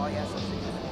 joyas of the universe.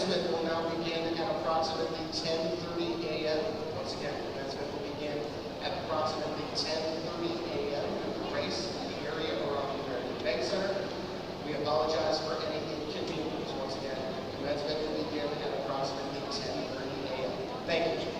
commencement will now begin at approximately 10:30 a.m. Once again, commencement will begin at approximately 10:30 a.m. with grace in the area around the American Bank Center. We apologize for any inconvenience. Once again, commencement will begin at approximately 10:30 a.m. Thank you.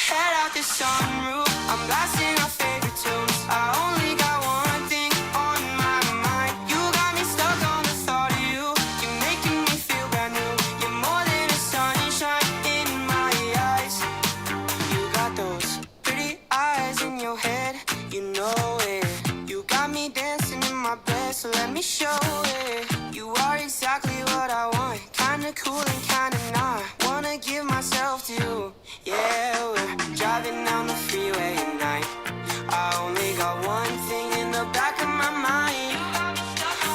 head out the sunroof. I'm blasting our favorite tunes. I only got one thing on my mind. You got me stuck on the thought of you. You're making me feel brand new. You're more than a sunshine in my eyes. You got those pretty eyes in your head, you know it. You got me dancing in my bed, so let me show it. You are exactly what I want, kinda cool and kinda not. Wanna give myself to you, yeah. We're driving down the freeway at night. I only got one thing in the back of my mind.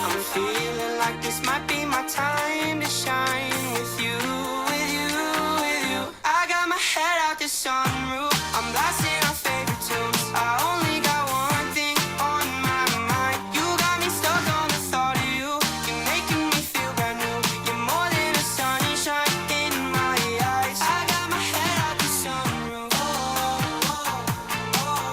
I'm feeling like this might be my time to shine with you, with you, with you. I got my head out the sunroof. I'm blasting our favorite tunes. I only got one thing on my mind. You got me stuck on the thought of you. You're making me feel brand new. You're more than a sunshine in my eyes. I got my head out the sunroof. Oh, oh, oh.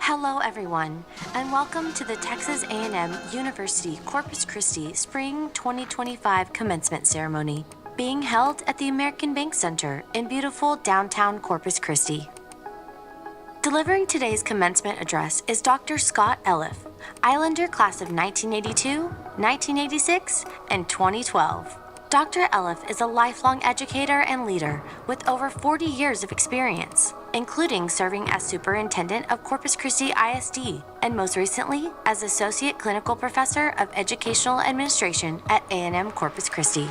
Hello everyone, and welcome to the Texas A&M University Corpus Christi Spring 2025 Commencement Ceremony, being held at the American Bank Center in beautiful downtown Corpus Christi. Delivering today's commencement address is Dr. Scott Elliff, Islander class of 1982, 1986, and 2012. Dr. Elliff is a lifelong educator and leader with over 40 years of experience, including serving as superintendent of Corpus Christi ISD and most recently as Associate Clinical Professor of Educational Administration at A&M Corpus Christi.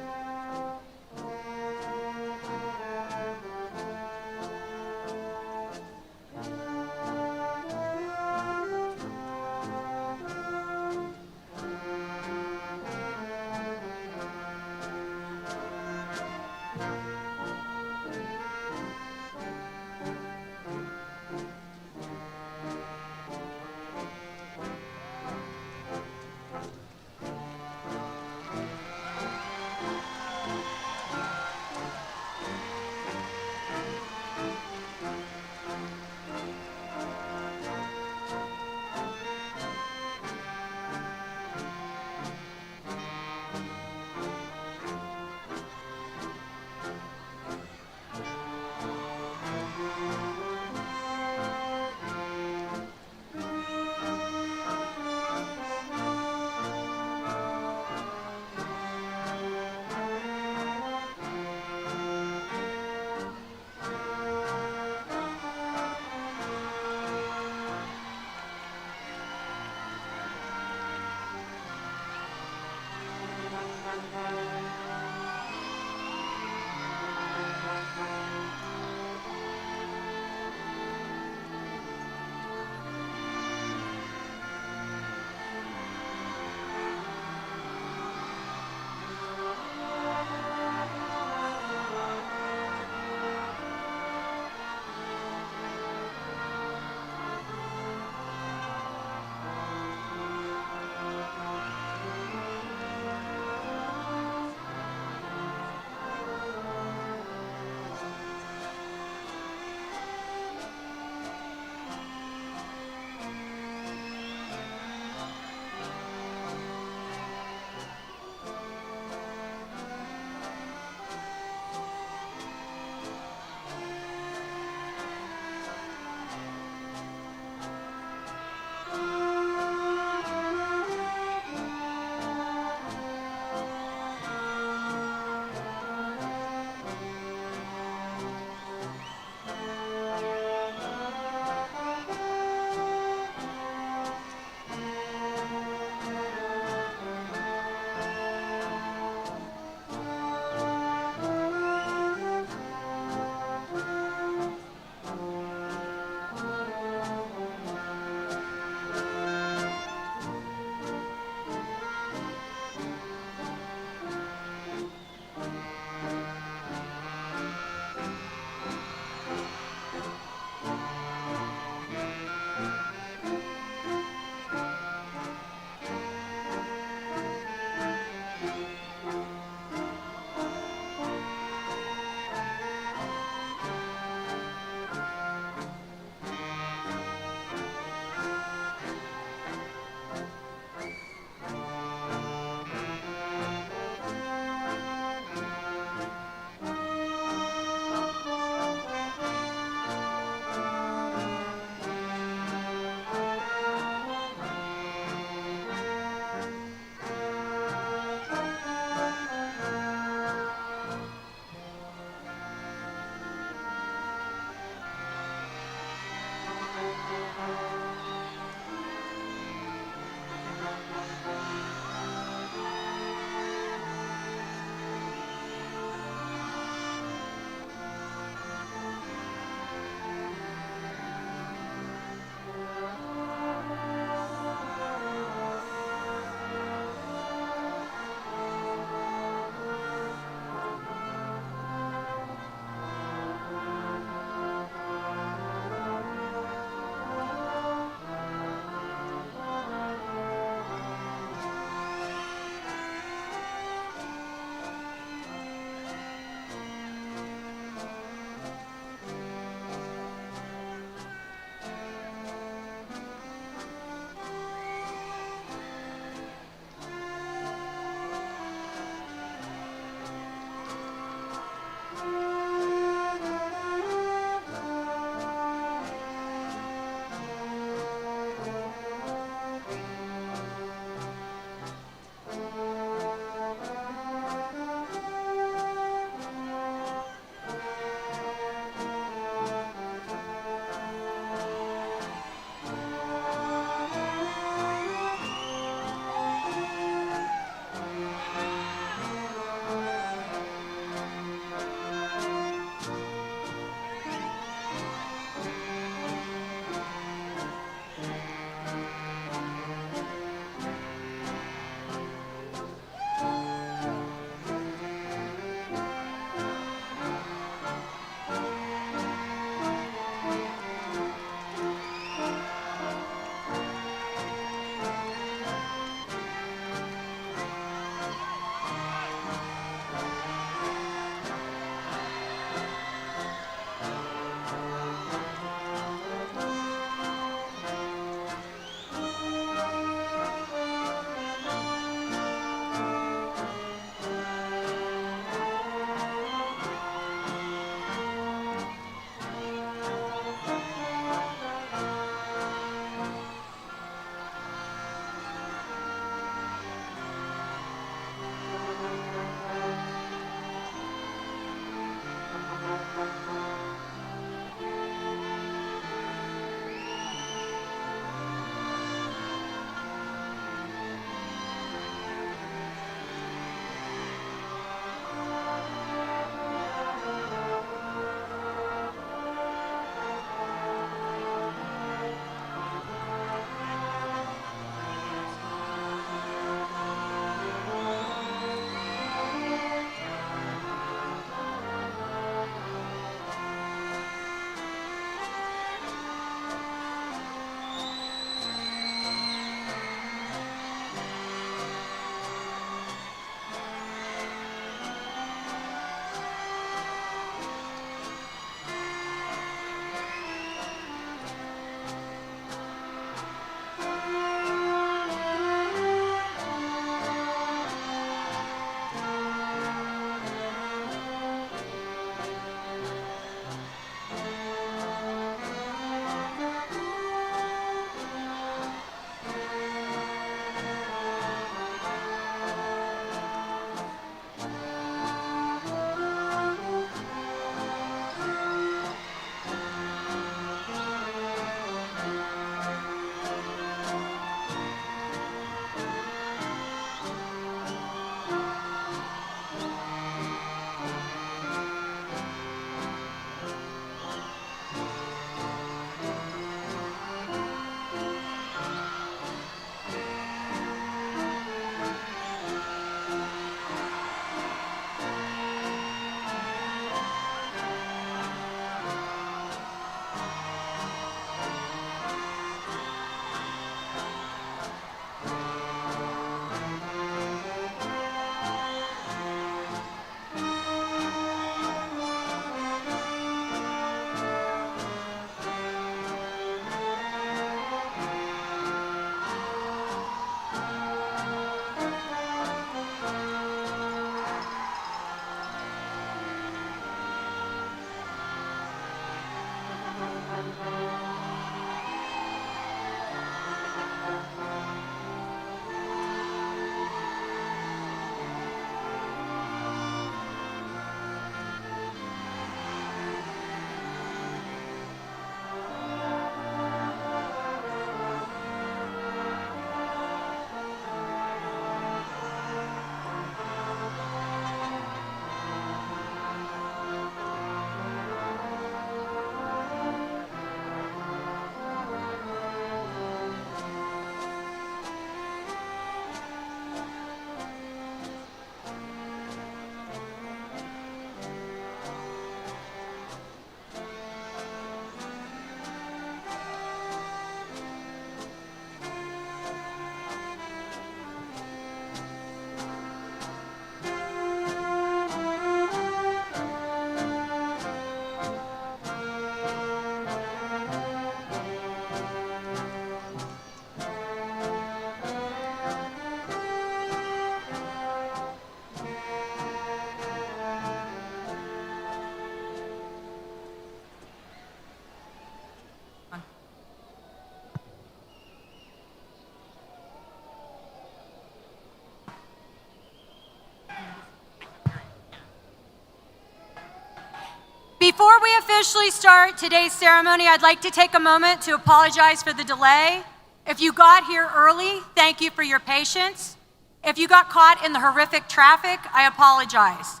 Before we officially start today's ceremony, I'd like to take a moment to apologize for the delay. If you got here early, thank you for your patience. If you got caught in the horrific traffic, I apologize.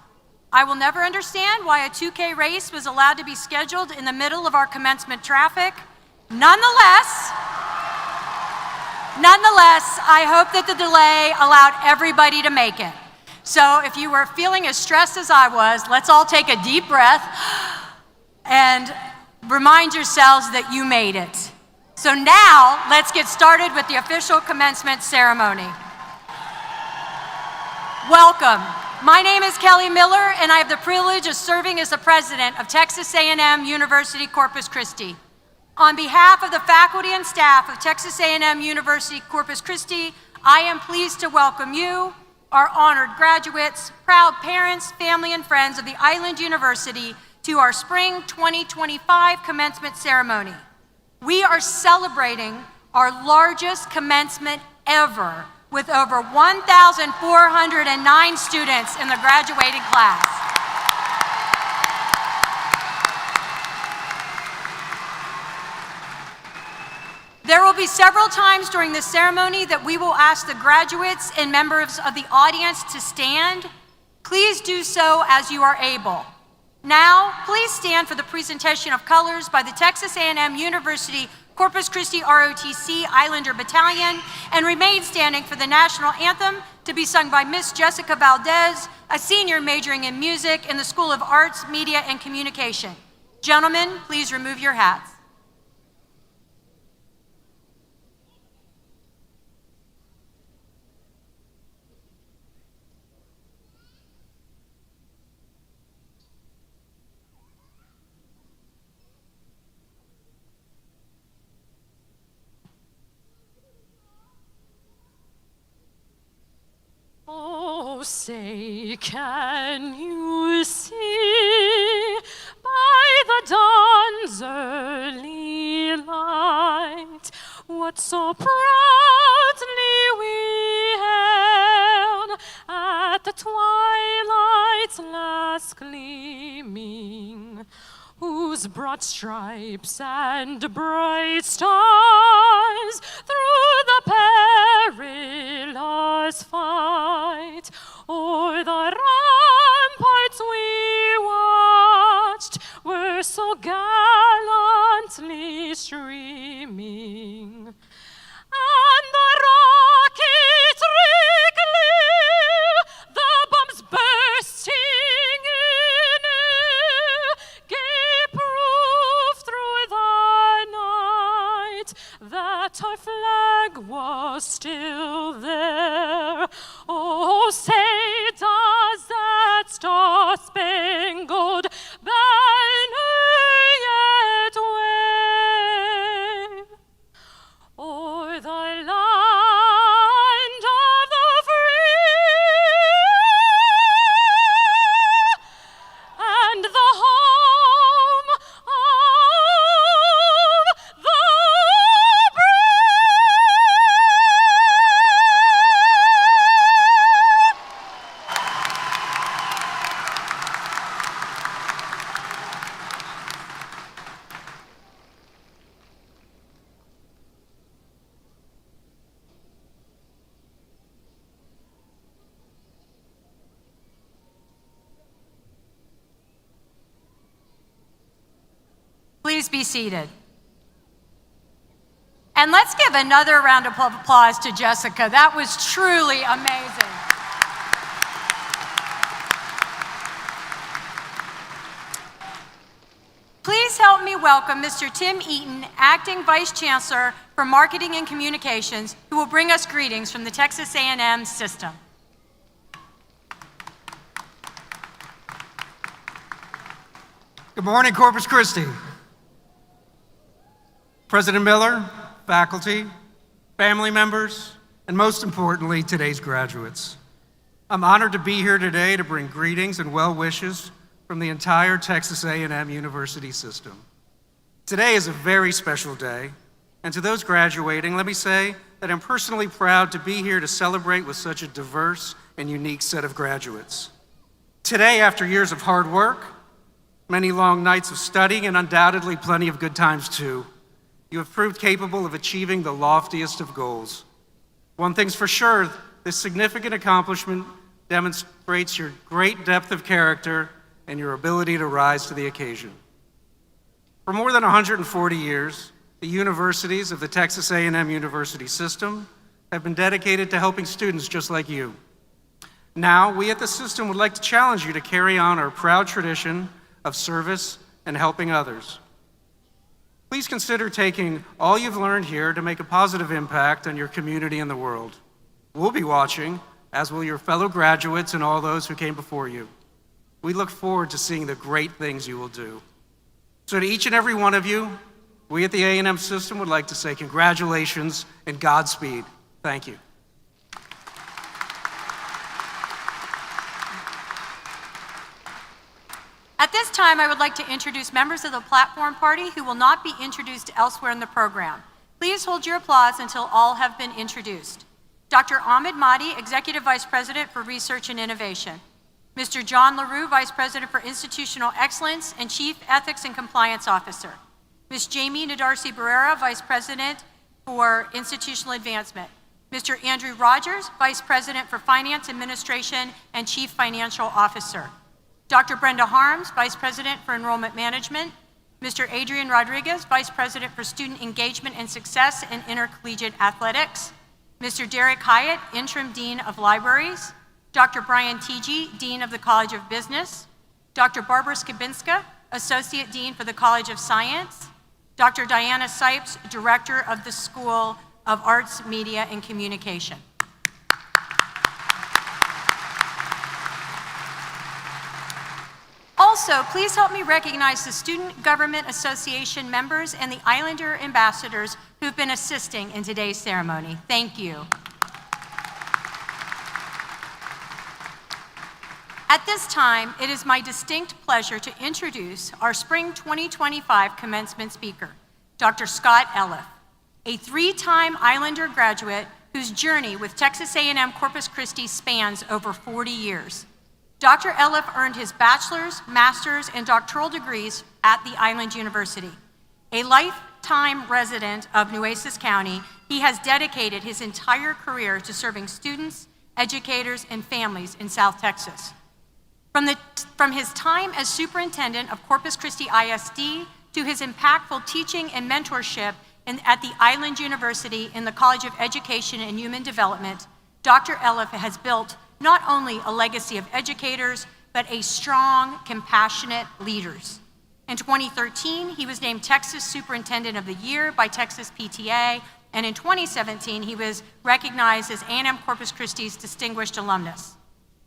I will never understand why a 2K race was allowed to be scheduled in the middle of our commencement traffic. Nonetheless, I hope that the delay allowed everybody to make it. So if you were feeling as stressed as I was, let's all take a deep breath and remind yourselves that you made it. So now, let's get started with the official commencement ceremony. Welcome. My name is Kelly Miller, and I have the privilege of serving as the president of Texas A&M University Corpus Christi. On behalf of the faculty and staff of Texas A&M University Corpus Christi, I am pleased to welcome you, our honored graduates, proud parents, family, and friends of the Island University to our Spring 2025 commencement ceremony. We are celebrating our largest commencement ever with over 1,409 students in the graduating class. There will be several times during this ceremony that we will ask the graduates and members of the audience to stand. Please do so as you are able. Now, please stand for the presentation of colors by the Texas A&M University Corpus Christi ROTC Islander Battalion, and remain standing for the national anthem to be sung by Miss Jessica Valdez, a senior majoring in music in the School of Arts, Media, and Communication. Gentlemen, please remove your hats. Oh, say, can you see by the dawn's early light what so proudly we hailed at the twilight's last gleaming, whose broad stripes and bright stars through the perilous fight o'er the ramparts we watched were so gallantly streaming, and the rocket wriggling, the bombs bursting in air, gave proof through the night that our flag was still there. Oh, say, does that star-spangled banner yet wave Please be seated. And let's give another round of applause to Jessica. That was truly amazing. Please help me welcome Mr. Tim Eaton, Acting Vice Chancellor for Marketing and Communications, who will bring us greetings from the Texas A&M system. Good morning, Corpus Christi. President Miller, faculty, family members, and most importantly, today's graduates. I'm honored to be here today to bring greetings and well wishes from the entire Texas A&M University system. Today is a very special day, and to those graduating, let me say that I'm personally proud to be here to celebrate with such a diverse and unique set of graduates. Today, after years of hard work, many long nights of studying, and undoubtedly plenty of good times too, you have proved capable of achieving the loftiest of goals. One thing's for sure, this significant accomplishment demonstrates your great depth of character and your ability to rise to the occasion. For more than 140 years, the universities of the Texas A&M University system have been dedicated to helping students just like you. Now, we at the system would like to challenge you to carry on our proud tradition of service and helping others. Please consider taking all you've learned here to make a positive impact on your community and the world. We'll be watching, as will your fellow graduates and all those who came before you. We look forward to seeing the great things you will do. So to each and every one of you, we at the A&M system would like to say congratulations and Godspeed. Thank you. At this time, I would like to introduce members of the platform party who will not be introduced elsewhere in the program. Please hold your applause until all have been introduced. Dr. Ahmed Mahdi, Executive Vice President for Research and Innovation. Mr. John LaRue, Vice President for Institutional Excellence and Chief Ethics and Compliance Officer. Ms. Jamie Nadarsi Barrera, Vice President for Institutional Advancement. Mr. Andrew Rogers, Vice President for Finance Administration and Chief Financial Officer. Dr. Brenda Harms, Vice President for Enrollment Management. Mr. Adrian Rodriguez, Vice President for Student Engagement and Success in Intercollegiate Athletics. Mr. Derek Hyatt, Interim Dean of Libraries. Dr. Brian Teege, Dean of the College of Business. Dr. Barbara Skabinska, Associate Dean for the College of Science. Dr. Diana Sipes, Director of the School of Arts, Media, and Communication. Also, please help me recognize the Student Government Association members and the Islander ambassadors who've been assisting in today's ceremony. Thank you. At this time, it is my distinct pleasure to introduce our Spring 2025 commencement speaker, Dr. Scott Elliff, a three-time Islander graduate whose journey with Texas A&M Corpus Christi spans over 40 years. Dr. Elliff earned his bachelor's, master's, and doctoral degrees at the Island University. A lifetime resident of Nueces County, he has dedicated his entire career to serving students, educators, and families in South Texas. From his time as superintendent of Corpus Christi ISD to his impactful teaching and mentorship at the Island University in the College of Education and Human Development, Dr. Elliff has built not only a legacy of educators, but a strong, compassionate leaders. In 2013, he was named Texas Superintendent of the Year by Texas PTA, and in 2017, he was recognized as A&M Corpus Christi's Distinguished Alumnus.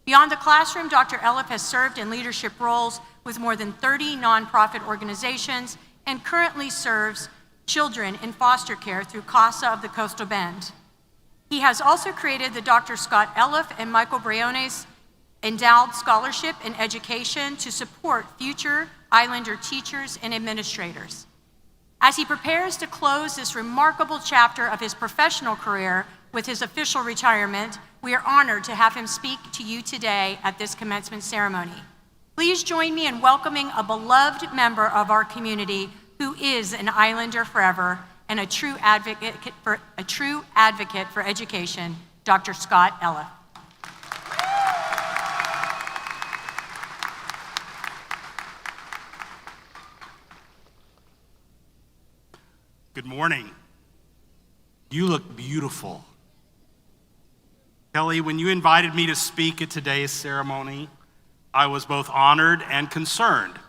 Beyond the classroom, Dr. Elliff has served in leadership roles with more than 30 nonprofit organizations and currently serves children in foster care through CASA of the Coastal Bend. He has also created the Dr. Scott Elliff and Michael Briones Endowed Scholarship in Education to support future Islander teachers and administrators. As he prepares to close this remarkable chapter of his professional career with his official retirement, we are honored to have him speak to you today at this commencement ceremony. Please join me in welcoming a beloved member of our community who is an Islander forever and a true advocate for education, Dr. Scott Elliff. Good morning. You look beautiful. Kelly, when you invited me to speak at today's ceremony, I was both honored and concerned.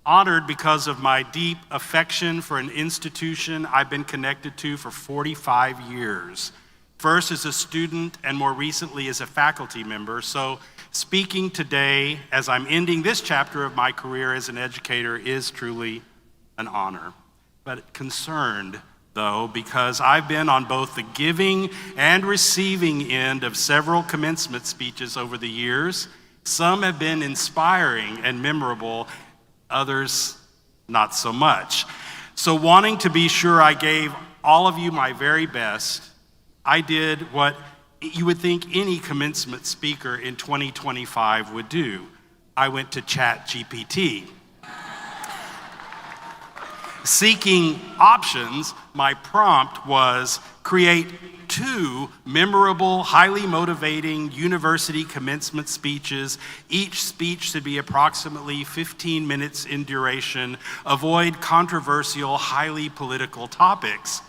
Honored because of my deep affection for an institution I've been connected to for 45 years. First as a student and more recently as a faculty member. So speaking today as I'm ending this chapter of my career as an educator is truly an honor. But concerned though, because I've been on both the giving and receiving end of several commencement speeches over the years. Some have been inspiring and memorable, others not so much. So wanting to be sure I gave all of you my very best, I did what you would think any commencement speaker in 2025 would do. I went to ChatGPT. Seeking options, my prompt was create 2 memorable, highly motivating university commencement speeches. Each speech should be approximately 15 minutes in duration. Avoid controversial, highly political topics.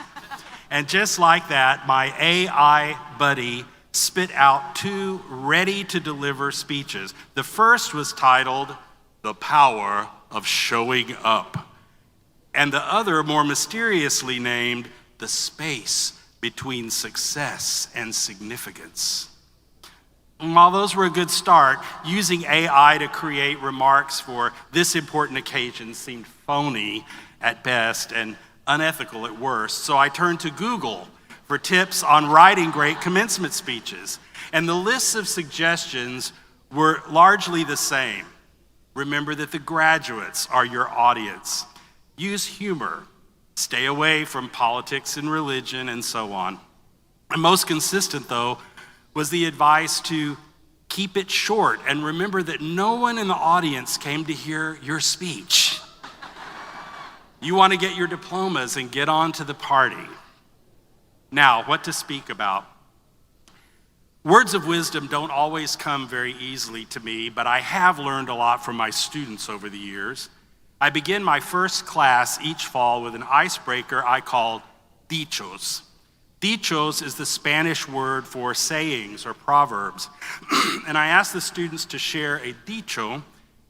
And just like that, my AI buddy spit out 2 ready-to-deliver speeches. The first was titled, "The Power of Showing Up." And the other, more mysteriously named, "The Space Between Success and Significance." And while those were a good start, using AI to create remarks for this important occasion seemed phony at best and unethical at worst. So I turned to Google for tips on writing great commencement speeches. And the lists of suggestions were largely the same. Remember that the graduates are your audience. Use humor, stay away from politics and religion, and so on. And most consistent, though, was the advice to keep it short and remember that no one in the audience came to hear your speech. You want to get your diplomas and get on to the party. Now, what to speak about? Words of wisdom don't always come very easily to me, but I have learned a lot from my students over the years. I begin my first class each fall with an icebreaker I call dichos. Dichos is the Spanish word for sayings or proverbs. And I ask the students to share a dicho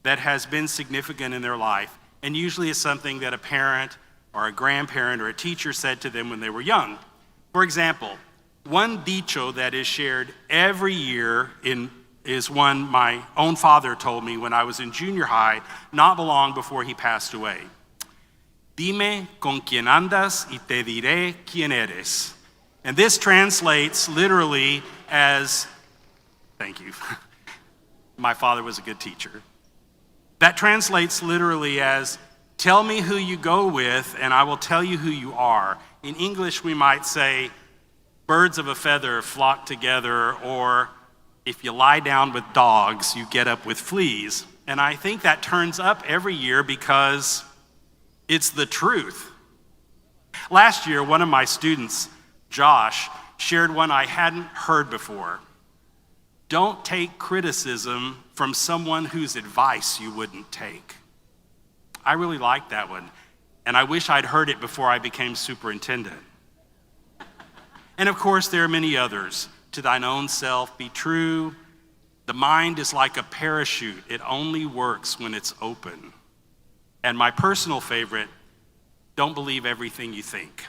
that has been significant in their life. And usually it's something that a parent or a grandparent or a teacher said to them when they were young. For example, one dicho that is shared every year is one my own father told me when I was in junior high, not long before he passed away. Dime con quién andas y te diré quién eres. And this translates literally as, thank you. My father was a good teacher. That translates literally as, tell me who you go with and I will tell you who you are. In English, we might say, birds of a feather flock together, or if you lie down with dogs, you get up with fleas. And I think that turns up every year because it's the truth. Last year, one of my students, Josh, shared one I hadn't heard before. Don't take criticism from someone whose advice you wouldn't take. I really like that one, and I wish I'd heard it before I became superintendent. And of course, there are many others. To thine own self be true. The mind is like a parachute. It only works when it's open. And my personal favorite, don't believe everything you think.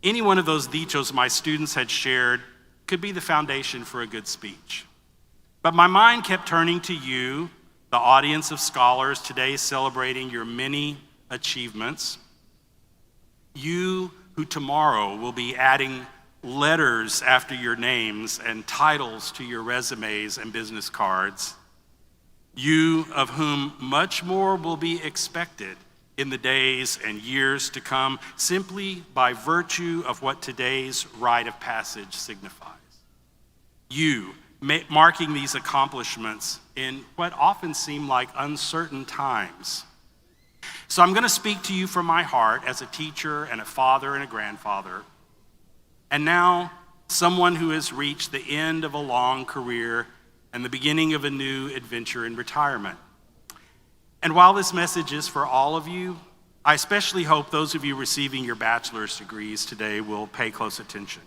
Any one of those dichos my students had shared could be the foundation for a good speech. But my mind kept turning to you, the audience of scholars today celebrating your many achievements. You who tomorrow will be adding letters after your names and titles to your resumes and business cards. You of whom much more will be expected in the days and years to come simply by virtue of what today's rite of passage signifies. You marking these accomplishments in what often seem like uncertain times. So I'm going to speak to you from my heart as a teacher and a father and a grandfather. And now, someone who has reached the end of a long career and the beginning of a new adventure in retirement. And while this message is for all of you, I especially hope those of you receiving your bachelor's degrees today will pay close attention.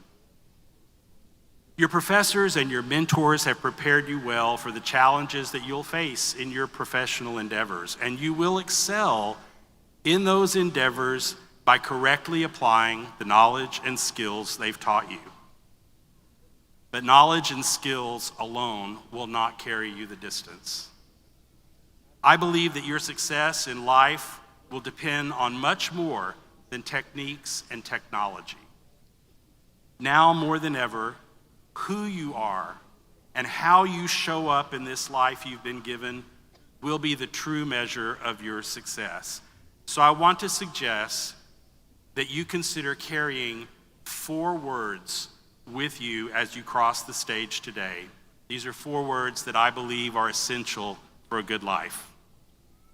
Your professors and your mentors have prepared you well for the challenges that you'll face in your professional endeavors, and you will excel in those endeavors by correctly applying the knowledge and skills they've taught you. But knowledge and skills alone will not carry you the distance. I believe that your success in life will depend on much more than techniques and technology. Now more than ever, who you are and how you show up in this life you've been given will be the true measure of your success. So I want to suggest that you consider carrying 4 words with you as you cross the stage today. These are 4 words that I believe are essential for a good life.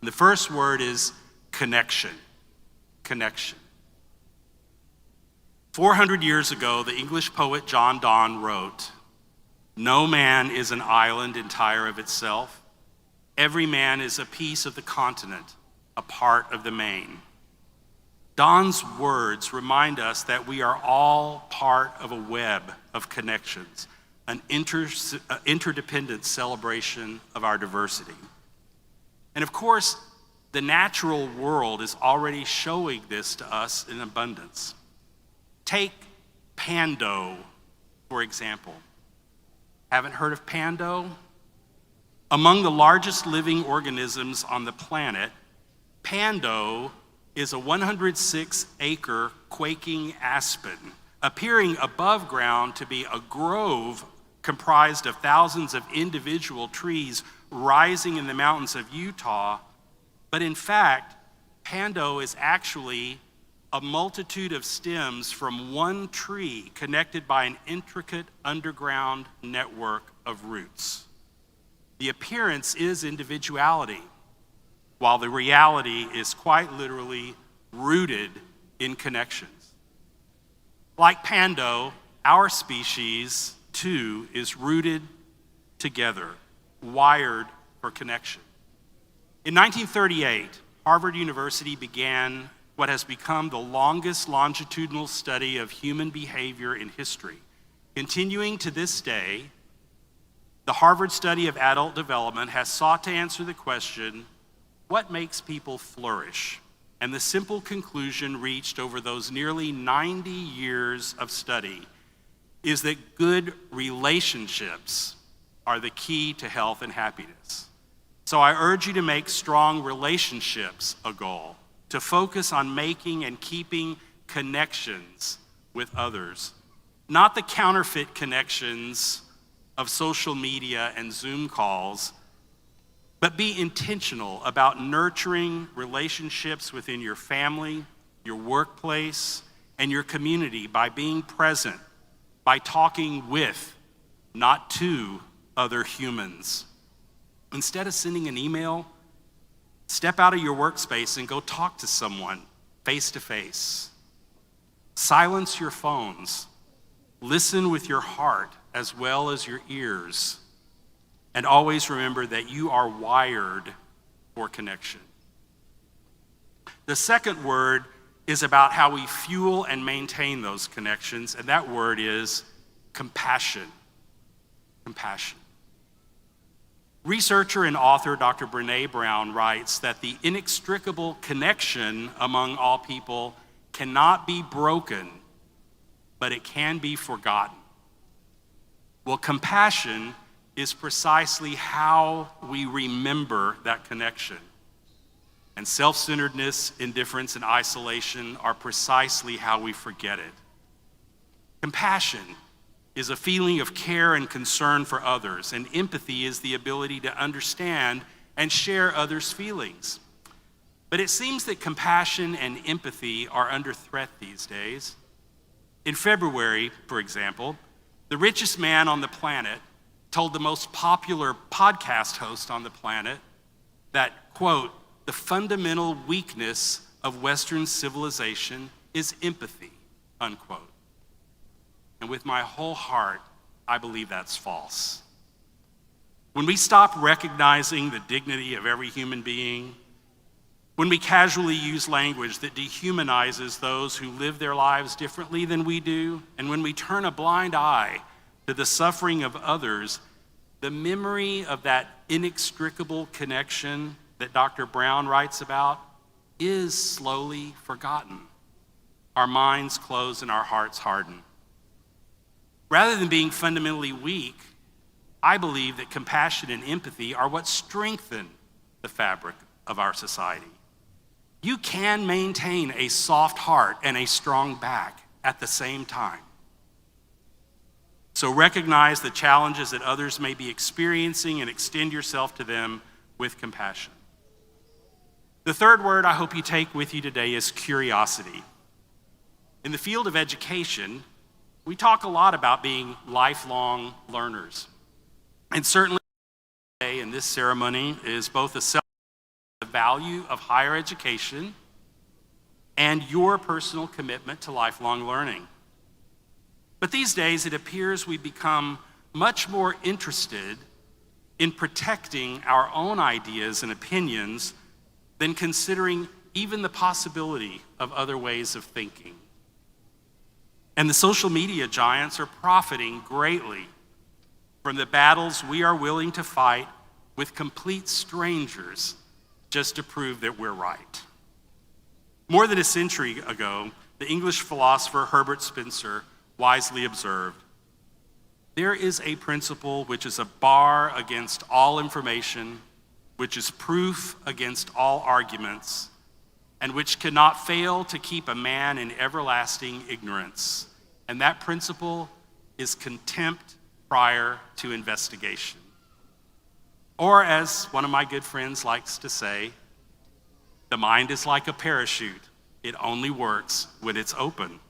And the first word is connection. Connection. 400 years ago, the English poet John Donne wrote, "No man is an island entire of itself. Every man is a piece of the continent, a part of the main." Donne's words remind us that we are all part of a web of connections, an interdependent celebration of our diversity. And of course, the natural world is already showing this to us in abundance. Take Pando, for example. Haven't heard of Pando? Among the largest living organisms on the planet, Pando is a 106-acre quaking aspen, appearing above ground to be a grove comprised of thousands of individual trees rising in the mountains of Utah. But in fact, Pando is actually a multitude of stems from one tree connected by an intricate underground network of roots. The appearance is individuality, while the reality is quite literally rooted in connections. Like Pando, our species too is rooted together, wired for connection. In 1938, Harvard University began what has become the longest longitudinal study of human behavior in history. Continuing to this day, the Harvard study of adult development has sought to answer the question, what makes people flourish? And the simple conclusion reached over those nearly 90 years of study is that good relationships are the key to health and happiness. So I urge you to make strong relationships a goal, to focus on making and keeping connections with others, not the counterfeit connections of social media and Zoom calls, but be intentional about nurturing relationships within your family, your workplace, and your community by being present, by talking with, not to, other humans. Instead of sending an email, step out of your workspace and go talk to someone face to face. Silence your phones. Listen with your heart as well as your ears. And always remember that you are wired for connection. The second word is about how we fuel and maintain those connections, and that word is compassion. Compassion. Researcher and author Dr. Brené Brown writes that the inextricable connection among all people cannot be broken, but it can be forgotten. Well, compassion is precisely how we remember that connection. And self-centeredness, indifference, and isolation are precisely how we forget it. Compassion is a feeling of care and concern for others, and empathy is the ability to understand and share others' feelings. But it seems that compassion and empathy are under threat these days. In February, for example, the richest man on the planet told the most popular podcast host on the planet that, quote, the fundamental weakness of Western civilization is empathy, unquote. And with my whole heart, I believe that's false. When we stop recognizing the dignity of every human being, when we casually use language that dehumanizes those who live their lives differently than we do, and when we turn a blind eye to the suffering of others, the memory of that inextricable connection that Dr. Brown writes about is slowly forgotten. Our minds close and our hearts harden. Rather than being fundamentally weak, I believe that compassion and empathy are what strengthen the fabric of our society. You can maintain a soft heart and a strong back at the same time. So recognize the challenges that others may be experiencing and extend yourself to them with compassion. The third word I hope you take with you today is curiosity. In the field of education, we talk a lot about being lifelong learners. And certainly today in this ceremony is both the value of higher education and your personal commitment to lifelong learning. But these days, it appears we become much more interested in protecting our own ideas and opinions than considering even the possibility of other ways of thinking. And the social media giants are profiting greatly from the battles we are willing to fight with complete strangers just to prove that we're right. More than a century ago, the English philosopher Herbert Spencer wisely observed, "There is a principle which is a bar against all information, which is proof against all arguments, and which cannot fail to keep a man in everlasting ignorance. And that principle is contempt prior to investigation." Or as one of my good friends likes to say, the mind is like a parachute. It only works when it's open.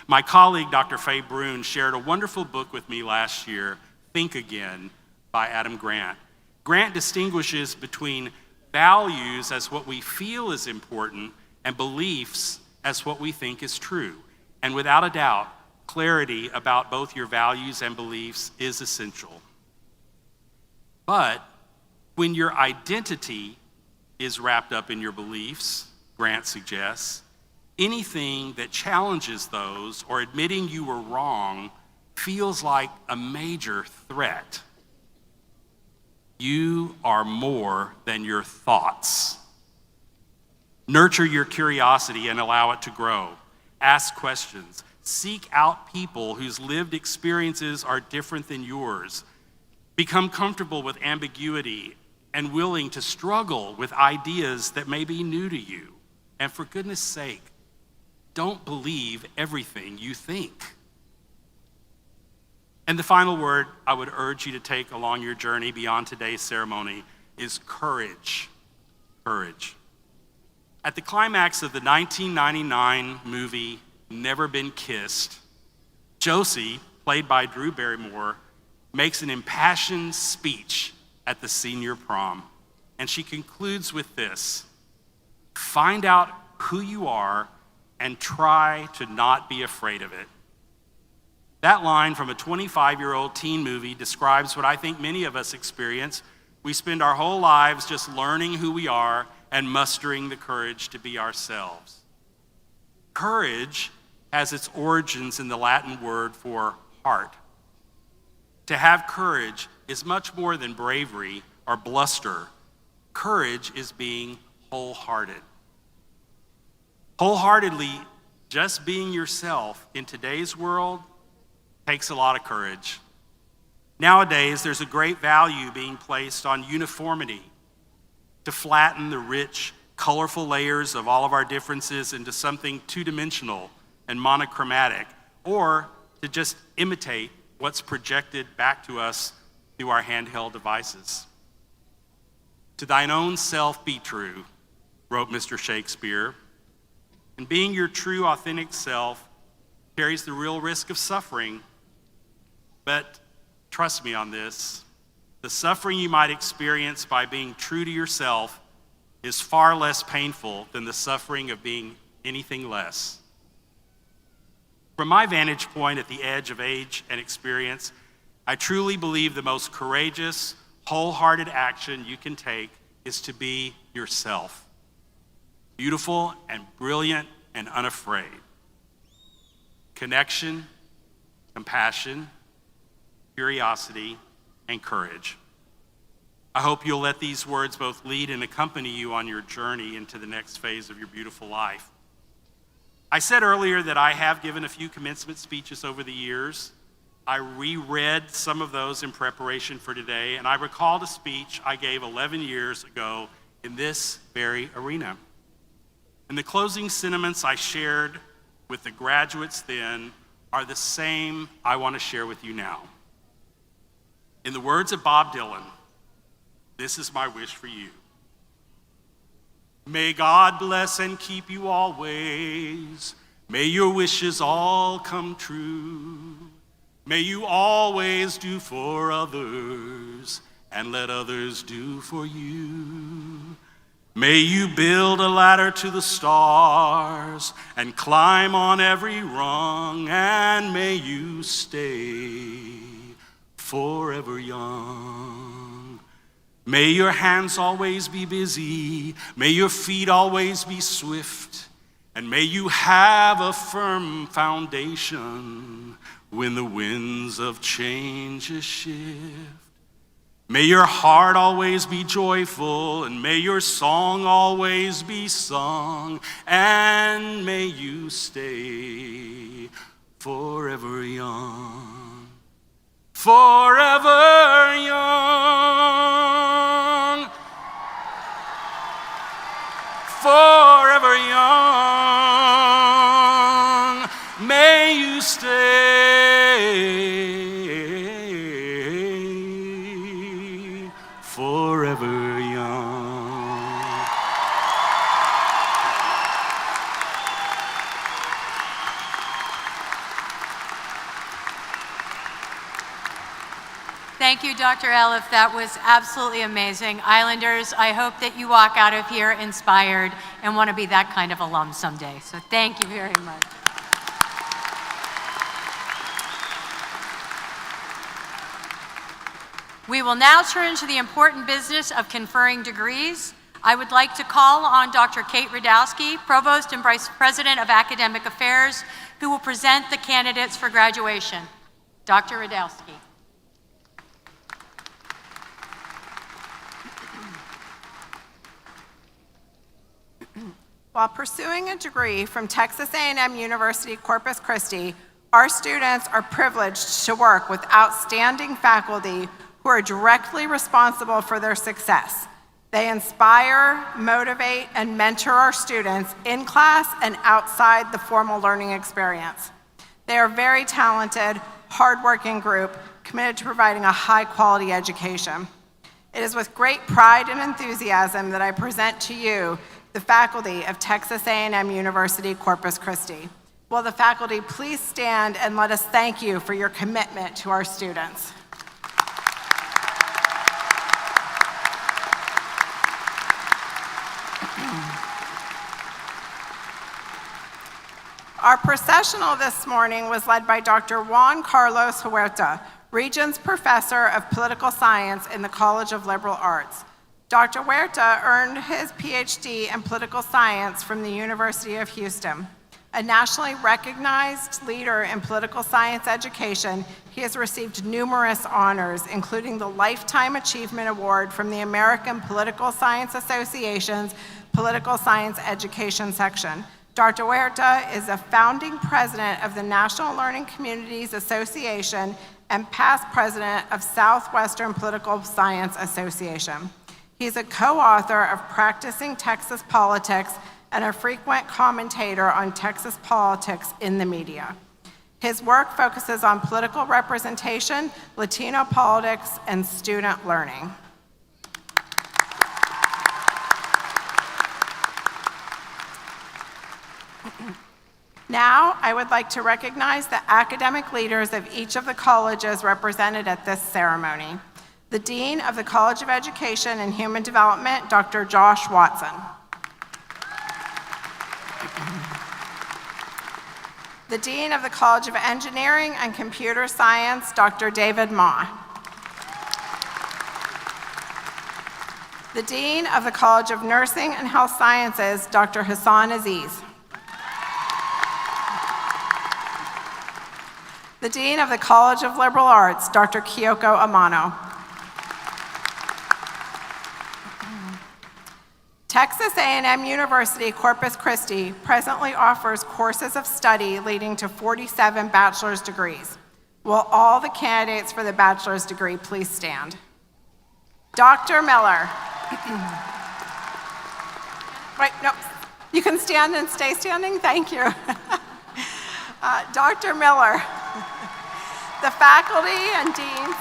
My colleague, Dr. Faye Brune, shared a wonderful book with me last year, Think Again, by Adam Grant. Grant distinguishes between values as what we feel is important and beliefs as what we think is true. And without a doubt, clarity about both your values and beliefs is essential. But when your identity is wrapped up in your beliefs, Grant suggests, anything that challenges those or admitting you were wrong feels like a major threat. You are more than your thoughts. Nurture your curiosity and allow it to grow. Ask questions. Seek out people whose lived experiences are different than yours. Become comfortable with ambiguity and willing to struggle with ideas that may be new to you. And for goodness sake, don't believe everything you think. And the final word I would urge you to take along your journey beyond today's ceremony is courage. Courage. At the climax of the 1999 movie Never Been Kissed, Josie, played by Drew Barrymore, makes an impassioned speech at the senior prom. And she concludes with this: find out who you are and try to not be afraid of it. That line from a 25-year-old teen movie describes what I think many of us experience. We spend our whole lives just learning who we are and mustering the courage to be ourselves. Courage has its origins in the Latin word for heart. To have courage is much more than bravery or bluster. Courage is being wholehearted. Wholeheartedly, just being yourself in today's world takes a lot of courage. Nowadays, there's a great value being placed on uniformity, to flatten the rich, colorful layers of all of our differences into something two-dimensional and monochromatic, or to just imitate what's projected back to us through our handheld devices. To thine own self be true, wrote Mr. Shakespeare. And being your true, authentic self carries the real risk of suffering. But trust me on this, the suffering you might experience by being true to yourself is far less painful than the suffering of being anything less. From my vantage point at the edge of age and experience, I truly believe the most courageous, wholehearted action you can take is to be yourself. beautiful and brilliant and unafraid. Connection, compassion, curiosity, and courage. I hope you'll let these words both lead and accompany you on your journey into the next phase of your beautiful life. I said earlier that I have given a few commencement speeches over the years. I reread some of those in preparation for today, and I recalled a speech I gave 11 years ago in this very arena. And the closing sentiments I shared with the graduates then are the same I want to share with you now. In the words of Bob Dylan, this is my wish for you. May God bless and keep you always. May your wishes all come true. May you always do for others and let others do for you. May you build a ladder to the stars and climb on every rung, and may you stay forever young. May your hands always be busy, may your feet always be swift, and may you have a firm foundation when the winds of change shift. May your heart always be joyful, and may your song always be sung, and may you stay forever young. Forever young. Forever young. May you stay forever young. Thank you, Dr. Elif. That was absolutely amazing. Islanders, I hope that you walk out of here inspired and want to be that kind of alum someday. So thank you very much. We will now turn to the important business of conferring degrees. I would like to call on Dr. Kate Radowski, Provost and Vice President of Academic Affairs, who will present the candidates for graduation. Dr. Radowski. While pursuing a degree from Texas A&M University Corpus Christi, our students are privileged to work with outstanding faculty who are directly responsible for their success. They inspire, motivate, and mentor our students in class and outside the formal learning experience. They are a very talented, hardworking group committed to providing a high-quality education. It is with great pride and enthusiasm that I present to you the faculty of Texas A&M University Corpus Christi. Will the faculty please stand and let us thank you for your commitment to our students. Our processional this morning was led by Dr. Juan Carlos Huerta, Regents Professor of Political Science in the College of Liberal Arts. Dr. Huerta earned his PhD in political science from the University of Houston. A nationally recognized leader in political science education, he has received numerous honors, including the Lifetime Achievement Award from the American Political Science Association's Political Science Education section. Dr. Huerta is a founding president of the National Learning Communities Association and past president of Southwestern Political Science Association. He's a co-author of Practicing Texas Politics and a frequent commentator on Texas politics in the media. His work focuses on political representation, Latino politics, and student learning. Now, I would like to recognize the academic leaders of each of the colleges represented at this ceremony. The Dean of the College of Education and Human Development, Dr. Josh Watson. The Dean of the College of Engineering and Computer Science, Dr. David Ma. The Dean of the College of Nursing and Health Sciences, Dr. Hassan Aziz. The Dean of the College of Liberal Arts, Dr. Kyoko Amano. Texas A&M University Corpus Christi presently offers courses of study leading to 47 bachelor's degrees. Will all the candidates for the bachelor's degree please stand? Dr. Miller. Wait, no, you can stand and stay standing, thank you. Dr. Miller, the faculty and deans.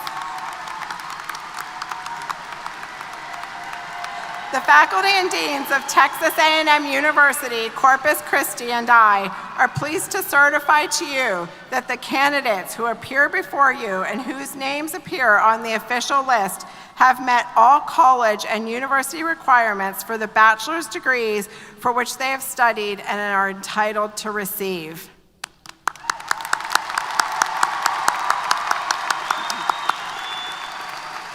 The faculty and deans of Texas A&M University, Corpus Christi, and I are pleased to certify to you that the candidates who appear before you and whose names appear on the official list have met all college and university requirements for the bachelor's degrees for which they have studied and are entitled to receive.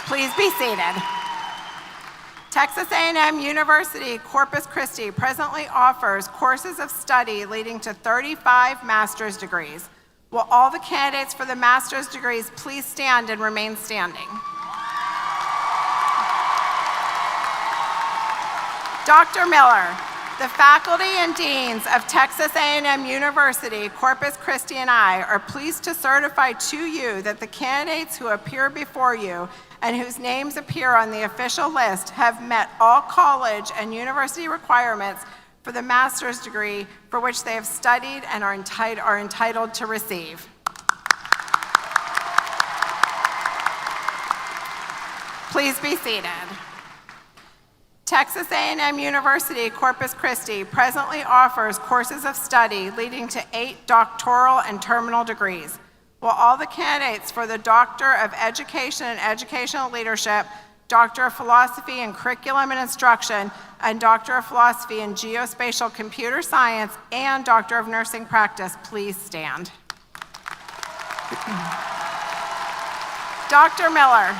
Please be seated. Texas A&M University Corpus Christi presently offers courses of study leading to 35 master's degrees. Will all the candidates for the master's degrees please stand and remain standing? Dr. Miller, the faculty and deans of Texas A&M University, Corpus Christi, and I are pleased to certify to you that the candidates who appear before you and whose names appear on the official list have met all college and university requirements for the master's degree for which they have studied and are entitled to receive. Please be seated. Texas A&M University, Corpus Christi presently offers courses of study leading to 8 doctoral and terminal degrees. Will all the candidates for the Doctor of Education and Educational Leadership, Doctor of Philosophy in Curriculum and Instruction, and Doctor of Philosophy in Geospatial Computer Science, and Doctor of Nursing Practice please stand? Dr. Miller,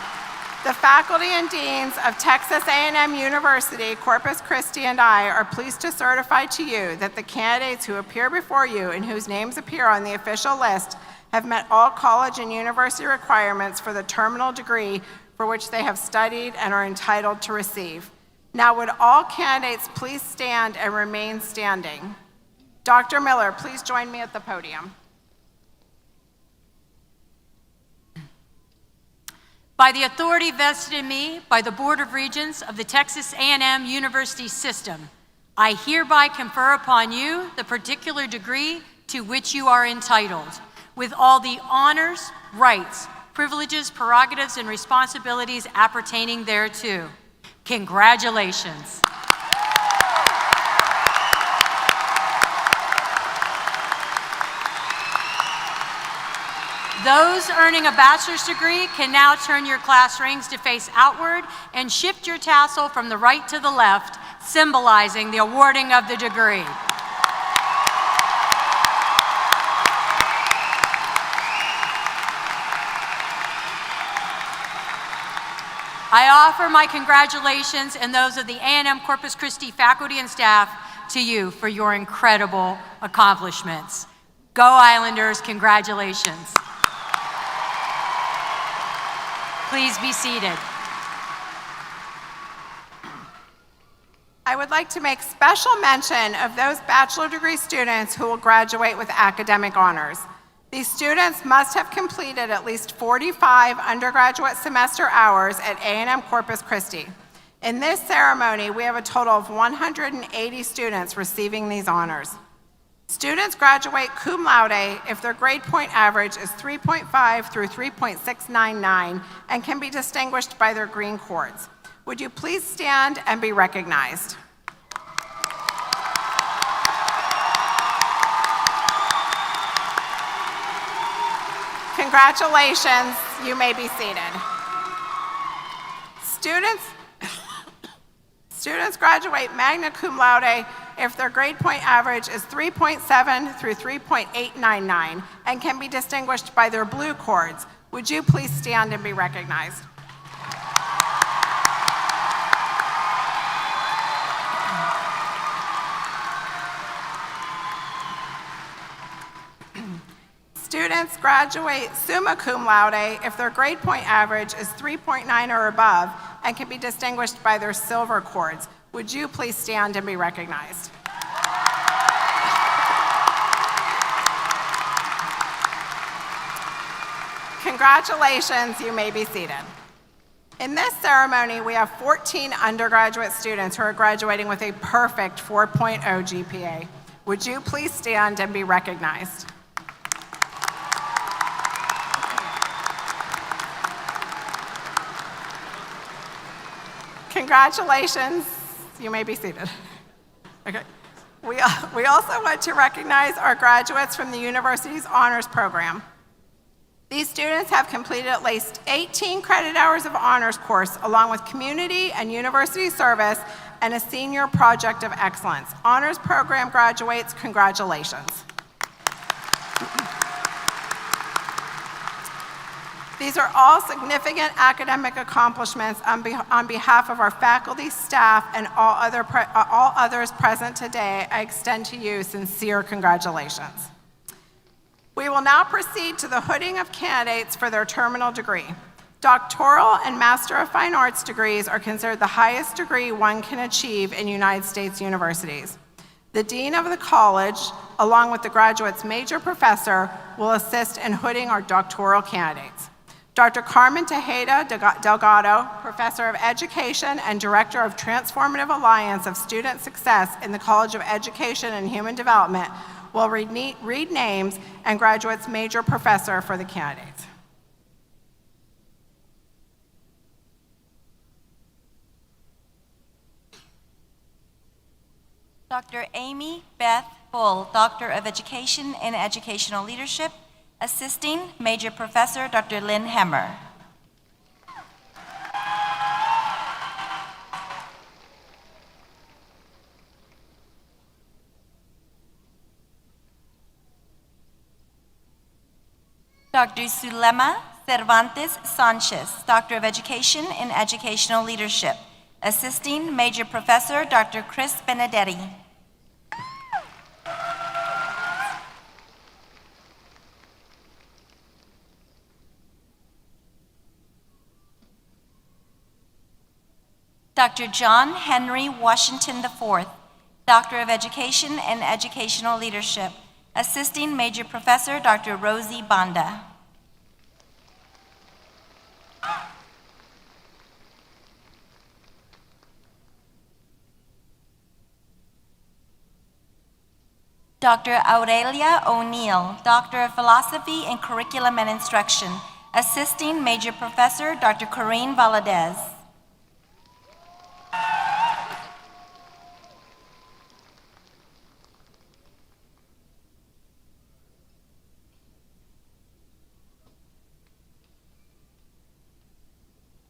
the faculty and deans of Texas A&M University, Corpus Christi, and I are pleased to certify to you that the candidates who appear before you and whose names appear on the official list have met all college and university requirements for the terminal degree for which they have studied and are entitled to receive. Now, would all candidates please stand and remain standing? Dr. Miller, please join me at the podium. By the authority vested in me by the Board of Regents of the Texas A&M University System, I hereby confer upon you the particular degree to which you are entitled, with all the honors, rights, privileges, prerogatives, and responsibilities appertaining thereto. Congratulations. Those earning a bachelor's degree can now turn your class rings to face outward and shift your tassel from the right to the left, symbolizing the awarding of the degree. I offer my congratulations and those of the A&M Corpus Christi faculty and staff to you for your incredible accomplishments. Go Islanders, congratulations. Please be seated. I would like to make special mention of those bachelor degree students who will graduate with academic honors. These students must have completed at least 45 undergraduate semester hours at A&M Corpus Christi. In this ceremony, we have a total of 180 students receiving these honors. Students graduate cum laude if their grade point average is 3.5 through 3.699 and can be distinguished by their green cords. Would you please stand and be recognized? Congratulations, you may be seated. Students graduate magna cum laude if their grade point average is 3.7 through 3.899 and can be distinguished by their blue cords. Would you please stand and be recognized? students graduate summa cum laude if their grade point average is 3.9 or above and can be distinguished by their silver cords. Would you please stand and be recognized? Congratulations, you may be seated. In this ceremony, we have 14 undergraduate students who are graduating with a perfect 4.0 GPA. Would you please stand and be recognized? Congratulations, you may be seated. Okay. We also want to recognize our graduates from the university's honors program. These students have completed at least 18 credit hours of honors course, along with community and university service and a senior project of excellence. Honors program graduates, congratulations. These are all significant academic accomplishments on behalf of our faculty, staff, and all others present today. I extend to you sincere congratulations. We will now proceed to the hooding of candidates for their terminal degree. Doctoral and Master of Fine Arts degrees are considered the highest degree one can achieve in United States universities. The Dean of the College, along with the graduate's major professor, will assist in hooding our doctoral candidates. Dr. Carmen Tejeda Delgado, Professor of Education and Director of Transformative Alliance of Student Success in the College of Education and Human Development, will read names and graduate's major professor for the candidates. Dr. Amy Beth Bull, Doctor of Education and Educational Leadership, assisting Major Professor Dr. Lynn Hemmer. Dr. Zulema Cervantes Sanchez, Doctor of Education and Educational Leadership, assisting Major Professor Dr. Chris Benedetti. Dr. John Henry Washington IV, Doctor of Education and Educational Leadership, assisting Major Professor Dr. Rosie Banda. Dr. Aurelia O'Neill, Doctor of Philosophy in Curriculum and Instruction, assisting Major Professor Dr. Corinne Valadez.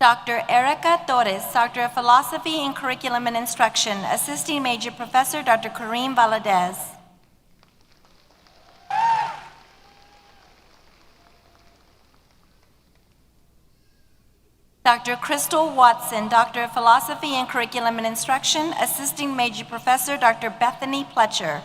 Dr. Erica Torres, Doctor of Philosophy in Curriculum and Instruction, assisting Major Professor Dr. Corinne Valadez. Dr. Crystal Watson, Doctor of Philosophy in Curriculum and Instruction, assisting Major Professor Dr. Bethany Pletcher.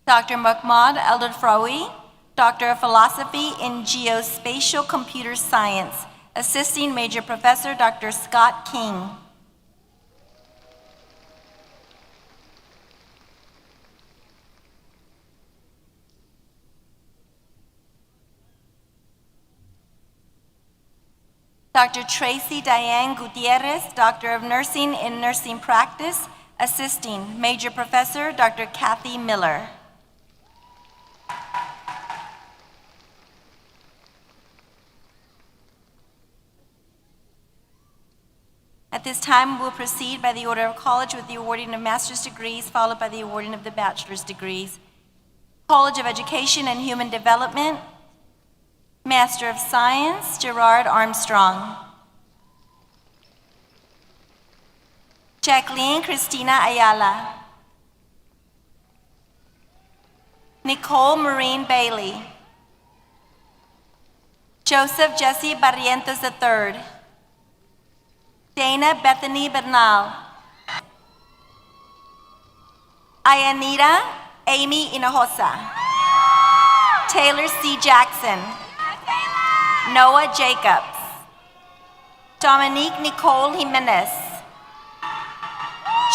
Dr. Mahmoud Elderfraoui, Doctor of Philosophy in Geospatial Computer Science, assisting Major Professor Dr. Scott King. Dr. Tracy Diane Gutierrez, Doctor of Nursing in Nursing Practice, assisting Major Professor Dr. Kathy Miller. At this time, we'll proceed by the order of college with the awarding of master's degrees, followed by the awarding of the bachelor's degrees. College of Education and Human Development, Master of Science, Gerard Armstrong. Jacqueline Christina Ayala. Nicole Maureen Bailey. Joseph Jesse Barrientos III. Dana Bethany Bernal. Ayanira Amy Hinojosa. Taylor C. Jackson. Noah Jacobs. Dominique Nicole Jimenez.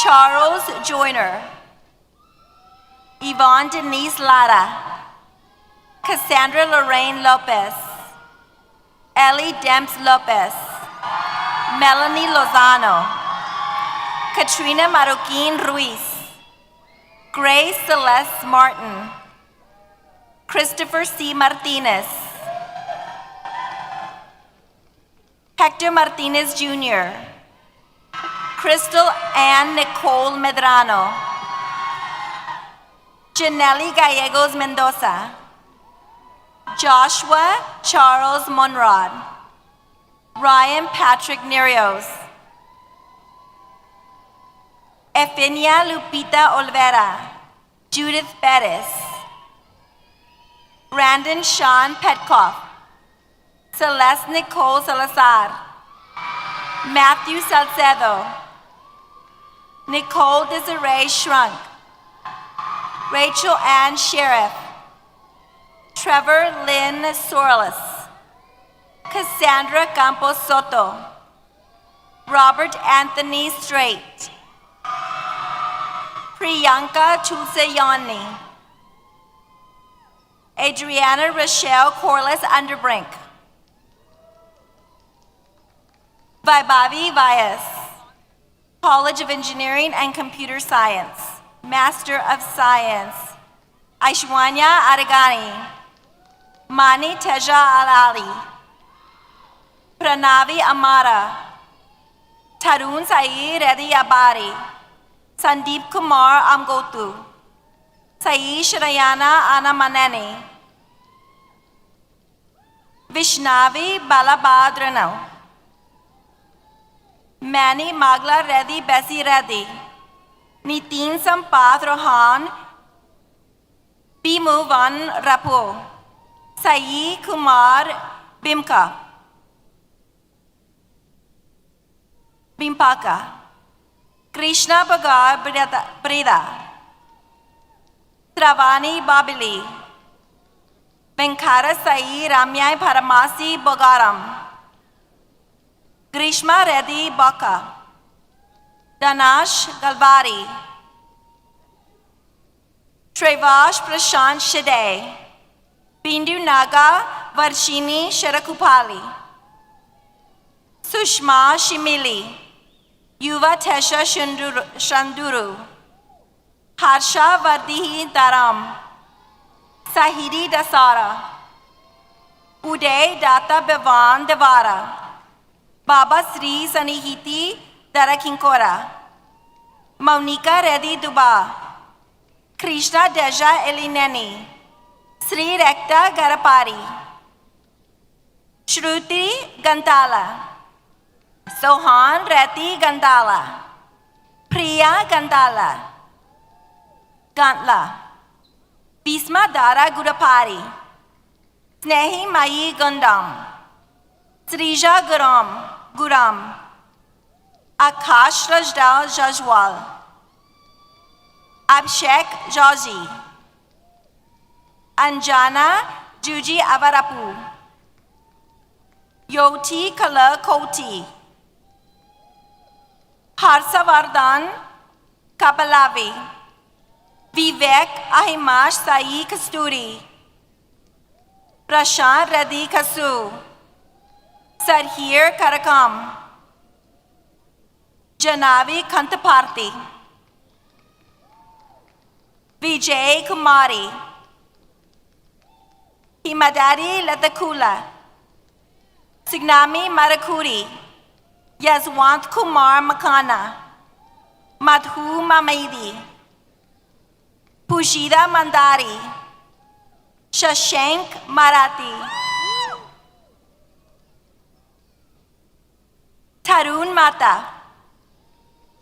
Charles Joyner. Yvonne Denise Lara. Cassandra Lorraine Lopez. Ellie Demps Lopez. Melanie Lozano. Katrina Marroquin Ruiz. Grace Celeste Martin. Christopher C. Martinez. Hector Martinez Jr. Crystal Ann Nicole Medrano. Janelli Gallegos Mendoza. Joshua Charles Monrod. Ryan Patrick Nerios. Efinia Lupita Olvera. Judith Perez. Brandon Sean Petkoff. Celeste Nicole Salazar. Matthew Salcedo. Nicole Desiree Shrunk. Rachel Ann Sheriff. Trevor Lynn Sorles. Cassandra Campos Soto. Robert Anthony Strait. Priyanka Chusayani. Adriana Rochelle Corliss Underbrink. Vaibhavi Vyas. College of Engineering and Computer Science. Master of Science. Aishwanya Arigani. Mani Teja Alali. Pranavi Amara. Tarun Sai Reddy Abari. Sandeep Kumar Amgotu. Saish Rayana Anamaneni. Vishnavi Balabhadrano. Manny Magla Reddy Bessie Reddy. Nitin Sampath Rohan. Bimu Van Rapo. Sai Kumar Bimka. Bimpaka. Krishna Bagar Breda. Travani Babili. Venkara Sai Ramyai Paramasi Bogaram. Grishma Reddy Baka. Danash Galvari. Trevash Prashant Shide. Bindu Naga Varshini Sharakupali. Sushma Shimili. Yuva Tesha Shanduru. Harsha Vardihi Dharam. Sahiri Dasara. Uday Data Bevan Devara. Baba Sri Sanihiti Darakinkora. Maunika Reddy Duba. Krishna Deja Elineni. Sri Rekta Garapari. Shruti Gantala. Sohan Reti Gandala. Priya Gandala. Gantla. Bisma Dara Gurapari. Snehi Mai Gundam. Srija Guram. Akash Rajdal Jajwal. Abhishek Jaji. Anjana Juji Avarapu. Yoti Kala Koti. Harsavardhan Kapalavi. Vivek Ahimash Sai Kasturi. Prashant Reddy Kasu. Sarhir Karakam. Janavi Kantaparthi. Vijay Kumari. Himadari Latakula. Signami Marakuri. Yazwant Kumar Makana. Madhu Mamaidi. Pushida Mandari. Shashank Marathi. Tarun Mata.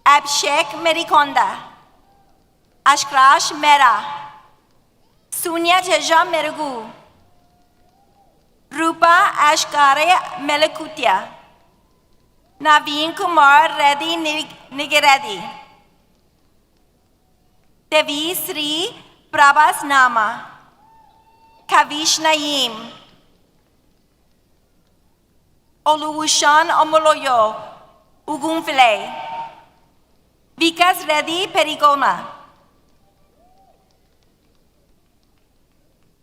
Abhishek Merikonda. Ashkrash Mera. Sunya Teja Mergu. Rupa Ashkarya Melekutia, Naveen Kumar Reddy Nigireddy, Devi Sri Prabhas Nama, Kavish Naeem, Oluwushan Omoloyo, Ugunfile, Vikas Reddy Perigona,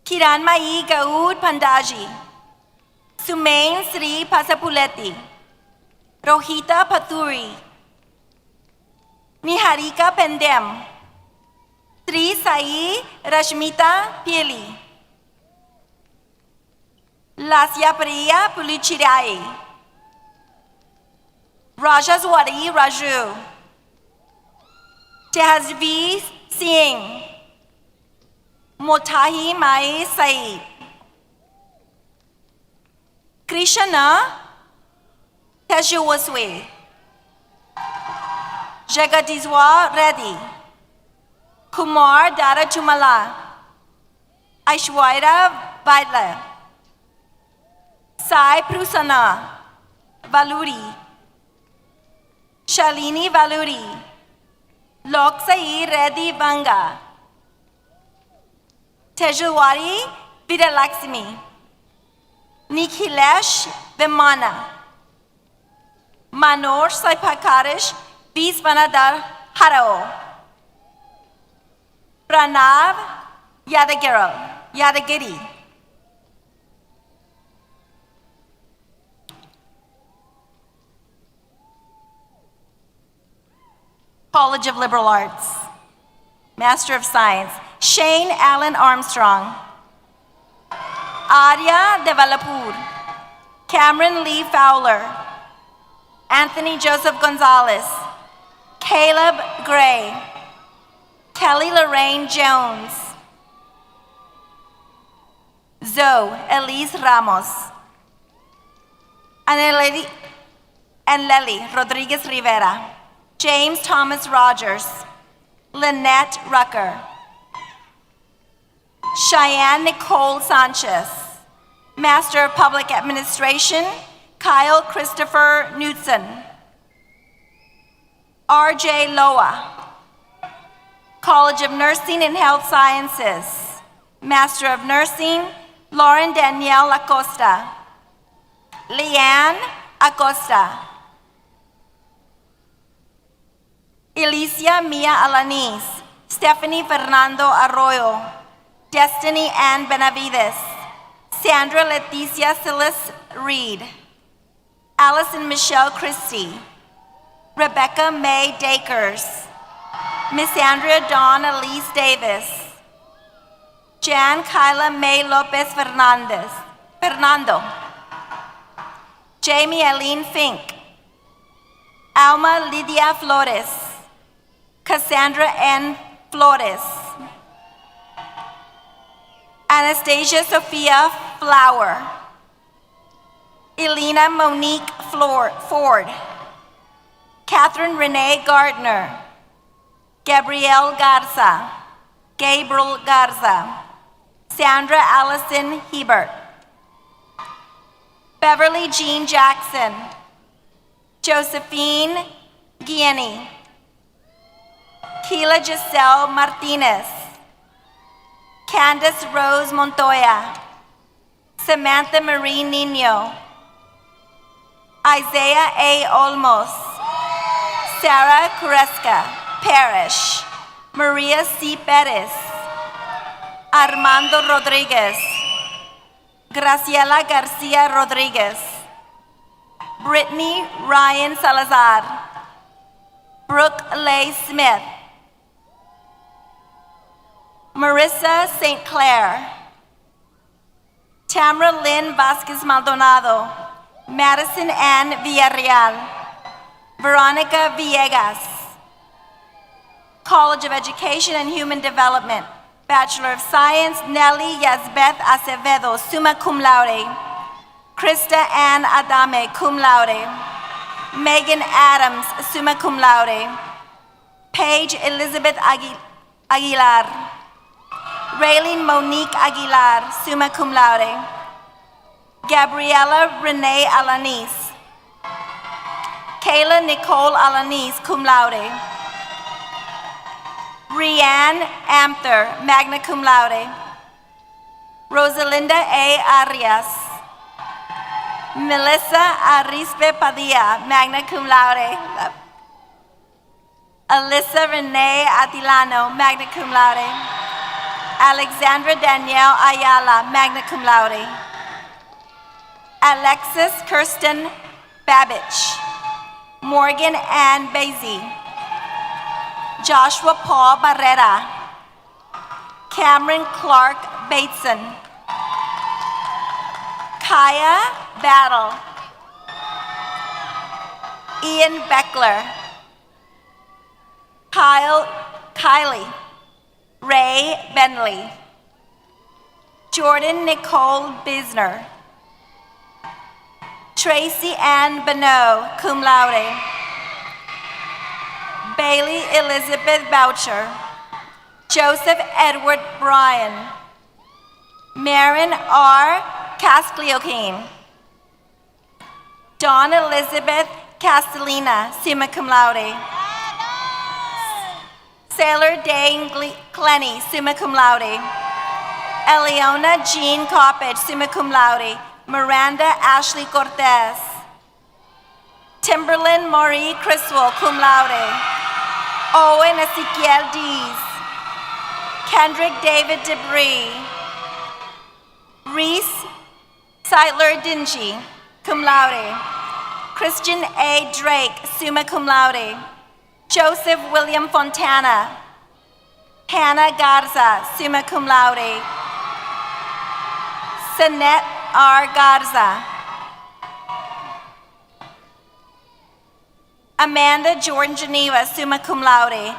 Kiranmai Gaud Pandaji, Sumain Sri Pasapuleti, Rohita Paturi, Niharika Pendem, Sri Sai Rashmita Pili, Lasya Priya Pulichirai, Rajaswari Raju, Tehazvi Singh, Motahi Mai Said, Krishna Tejuswi, Jagadizwa Reddy, Kumar Dara Tumala, Aishwarya Vaidla, Sai Prusana Valuri, Shalini Valuri, Loksai Reddy Banga, Tejulwari Vidalaxmi, Nikhilesh Vimana, Manor Saipakarish Visvanadar Harao, Pranav Yadagiri, College of Liberal Arts, Master of Science, Shane Allen Armstrong, Arya Devalapur, Cameron Lee Fowler, Anthony Joseph Gonzalez, Caleb Gray, Kelly Lorraine Jones, Zoe Elise Ramos, and Lely Rodriguez Rivera, James Thomas Rogers, Lynette Rucker, Cheyenne Nicole Sanchez, Master of Public Administration, Kyle Christopher Knudsen, R.J. Loa, College of Nursing and Health Sciences, Master of Nursing, Lauren Danielle Acosta, Leanne Acosta, Alicia Mia Alanis, Stephanie Fernando Arroyo, Destiny Ann Benavides, Sandra Leticia Silas Reed, Allison Michelle Christie, Rebecca May Dakers, Miss Andrea Dawn Elise Davis, Jan Kyla May Lopez Fernando, Jamie Eileen Fink, Alma Lydia Flores, Cassandra N. Flores, Anastasia Sophia Flower, Elena Monique Ford, Catherine Renee Gardner, Gabrielle Garza, Gabriel Garza, Sandra Allison Hebert, Beverly Jean Jackson, Josephine Guiani, Keila Giselle Martinez, Candace Rose Montoya, Samantha Marie Nino, Isaiah A. Olmos, Sarah Curesca Parrish, Maria C. Perez, Armando Rodriguez, Graciela Garcia Rodriguez, Brittany Ryan Salazar, Brooke Leigh Smith, Marissa St. Clair, Tamara Lynn Vasquez Maldonado, Madison Ann Villarreal, Veronica Villegas, College of Education and Human Development, Bachelor of Science, Nelly Yazbeth Acevedo, summa cum laude, Krista Ann Adame, cum laude, Megan Adams, summa cum laude, Paige Elizabeth Aguilar, Raylene Monique Aguilar, summa cum laude, Gabriela Renee Alanis. Kayla Nicole Alanis, cum laude. Rianne Amther, magna cum laude. Rosalinda A. Arias. Melissa Arispe Padilla, magna cum laude. Alyssa Renee Atilano, magna cum laude. Alexandra Danielle Ayala, magna cum laude. Alexis Kirsten Babich. Morgan Ann Basie. Joshua Paul Barrera. Cameron Clark Bateson. Kaya Battle. Ian Beckler. Kylie. Ray Bentley. Jordan Nicole Bisner. Tracy Ann Bonneau, cum laude. Bailey Elizabeth Boucher. Joseph Edward Bryan. Marin R. Cascliokeen. Dawn Elizabeth Castellina, summa cum laude. Sailor Dane Clenny, summa cum laude. Eleona Jean Coppage, summa cum laude. Miranda Ashley Cortez. Timberland Marie Criswell, cum laude. Owen Ezekiel Dees. Kendrick David Debris. Reese Seidler Dingy, cum laude. Christian A. Drake, summa cum laude. Joseph William Fontana. Hannah Garza, summa cum laude. Sanette R. Garza. Amanda Jordan Geneva, summa cum laude.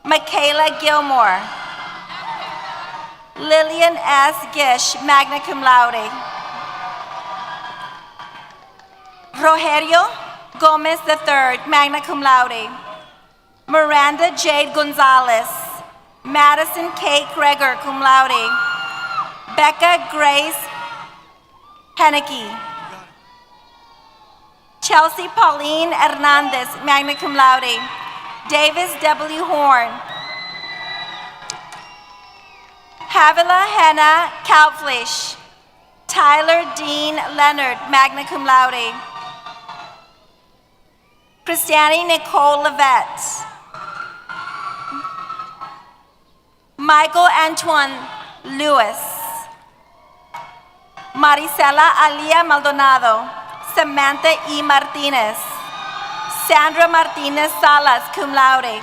Michaela Gilmore. Lillian S. Gish, magna cum laude. Rogerio Gomez III, magna cum laude. Miranda Jade Gonzalez. Madison K. Kreger, cum laude. Becca Grace Henneke. Chelsea Pauline Hernandez, magna cum laude. Davis W. Horn. Havila Hannah Kalflish. Tyler Dean Leonard, magna cum laude. Christiane Nicole Levette. Michael Antoine Lewis. Marisela Alia Maldonado. Samantha E. Martinez. Sandra Martinez Salas, cum laude.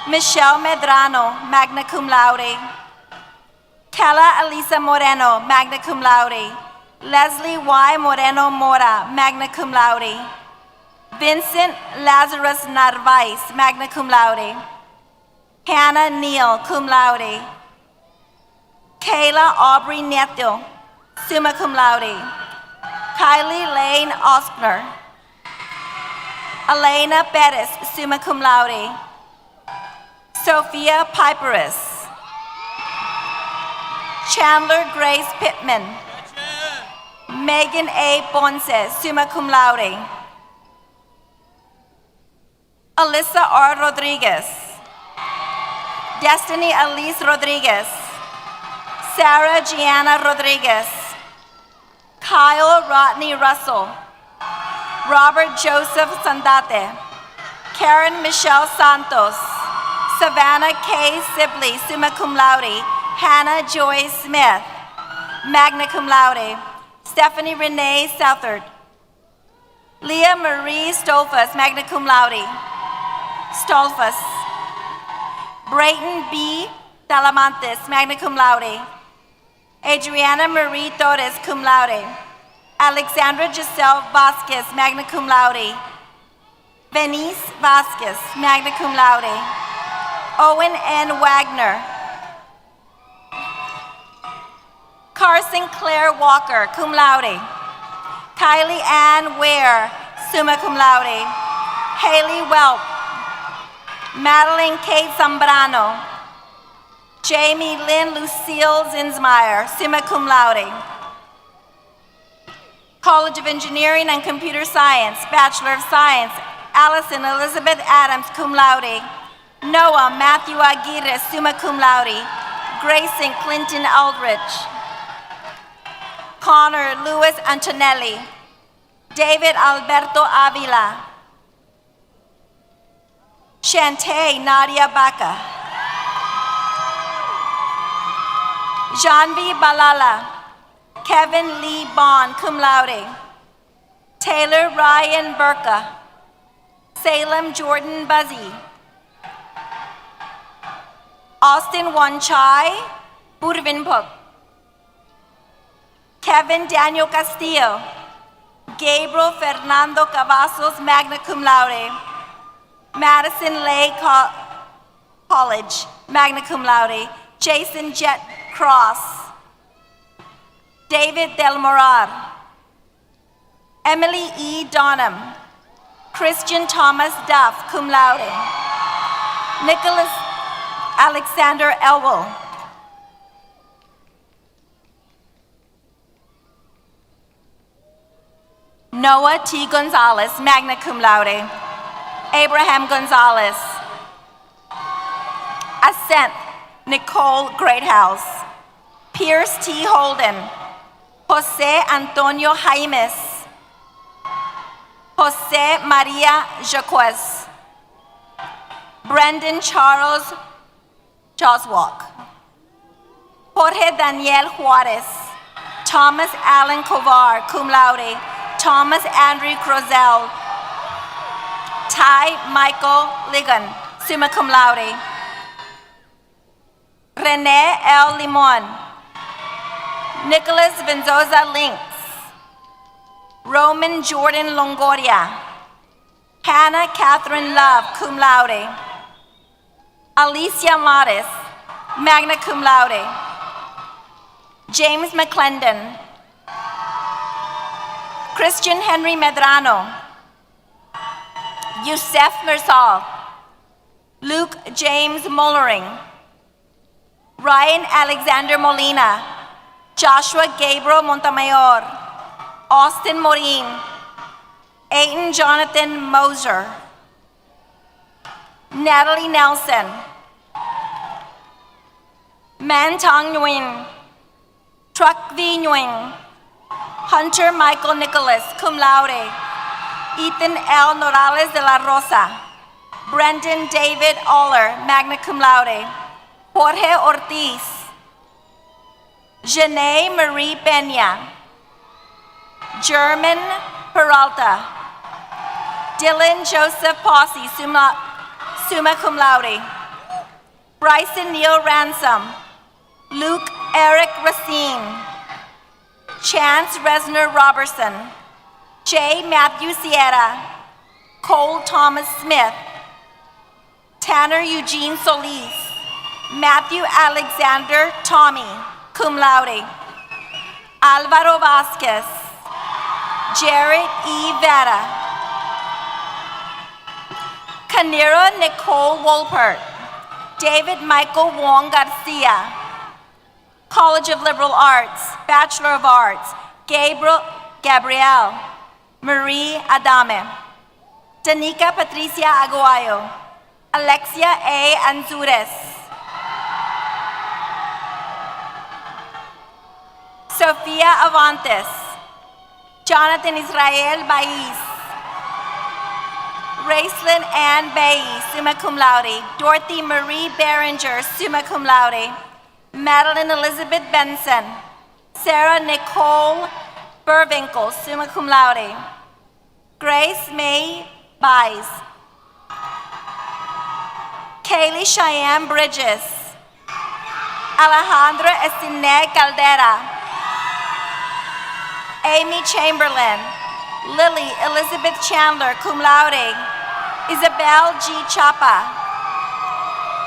Michelle Medrano, magna cum laude. Kela Elisa Moreno, magna cum laude. Leslie Y. Moreno Mora, magna cum laude. Vincent Lazarus Narvaez, magna cum laude. Hannah Neal, cum laude. Kayla Aubrey Neto, summa cum laude. Kylie Lane Oskner. Elena Bettis, summa cum laude. Sophia Piperis. Chandler Grace Pittman. Megan A. Ponce, summa cum laude. Alyssa R. Rodriguez. Destiny Elise Rodriguez. Sarah Gianna Rodriguez. Kyle Rodney Russell. Robert Joseph Sandate. Karen Michelle Santos. Savannah K. Sibley, summa cum laude. Hannah Joy Smith, magna cum laude. Stephanie Renee Southard. Leah Marie Stolfus, magna cum laude. Stolfus. Brayton B. Talamantes, magna cum laude. Adriana Marie Torres, cum laude. Alexandra Giselle Vasquez, magna cum laude. Venice Vasquez, magna cum laude. Owen N. Wagner. Carson Claire Walker, cum laude. Kylie Ann Ware, summa cum laude. Haley Welp. Madeline Kate Zambrano. Jamie Lynn Lucille Zinsmeyer, summa cum laude. College of Engineering and Computer Science, Bachelor of Science, Allison Elizabeth Adams, cum laude. Noah Matthew Aguirre, summa cum laude. Grayson Clinton Aldrich. Connor Louis Antonelli. David Alberto Avila. Shantae Nadia Baca. Janvi Balala. Kevin Lee Bond, cum laude. Taylor Ryan Burka. Salem Jordan Buzzy. Austin Wanchai Burvinpuk. Kevin Daniel Castillo. Gabriel Fernando Cavazos, magna cum laude. Madison Lay College, magna cum laude. Jason Jet Cross. David Del Morar. Emily E. Donham. Christian Thomas Duff, cum laude. Nicholas Alexander Elwell. Noah T. Gonzalez, magna cum laude. Abraham Gonzalez. Ascent, Nicole Greathouse. Pierce T. Holden. Jose Antonio Jaimes. Jose Maria Jaquez. Brendan Charles Joswalk. Jorge Daniel Juarez. Thomas Allen Kovar, cum laude. Thomas Andrew Crozel. Ty Michael Ligon, summa cum laude. Rene L. Limon. Nicholas Venzoza Links. Roman Jordan Longoria. Hannah Catherine Love, cum laude. Alicia Maris, magna cum laude. James McClendon. Christian Henry Medrano. Youssef Mersal. Luke James Mollering. Ryan Alexander Molina. Joshua Gabriel Montemayor. Austin Morin. Aiton Jonathan Moser. Natalie Nelson. Mantong Nguyen. Truck V. Nguyen. Hunter Michael Nicholas, cum laude. Ethan L. Norales de la Rosa. Brendan David Aller, magna cum laude. Jorge Ortiz. Janae Marie Peña. German Peralta. Dylan Joseph Posse, summa cum laude. Bryson Neil Ransom. Luke Eric Racine. Chance Resner Robertson. J. Matthew Sierra. Cole Thomas Smith. Tanner Eugene Solis. Matthew Alexander Tommy, cum laude. Alvaro Vasquez. Jared E. Vera. Kanira Nicole Wolpert. David Michael Wong Garcia. College of Liberal Arts, Bachelor of Arts, Gabrielle Marie Adame. Danica Patricia Aguayo. Alexia A. Anzures. Sofia Avantes. Jonathan Israel Baiz. Raceland Ann Bay, summa cum laude. Dorothy Marie Berenger, summa cum laude. Madeline Elizabeth Benson. Sarah Nicole Burwinkle, summa cum laude. Grace May Bies. Kaylee Cheyenne Bridges. Alejandra Estine Caldera. Amy Chamberlain. Lily Elizabeth Chandler, cum laude. Isabel G. Chapa.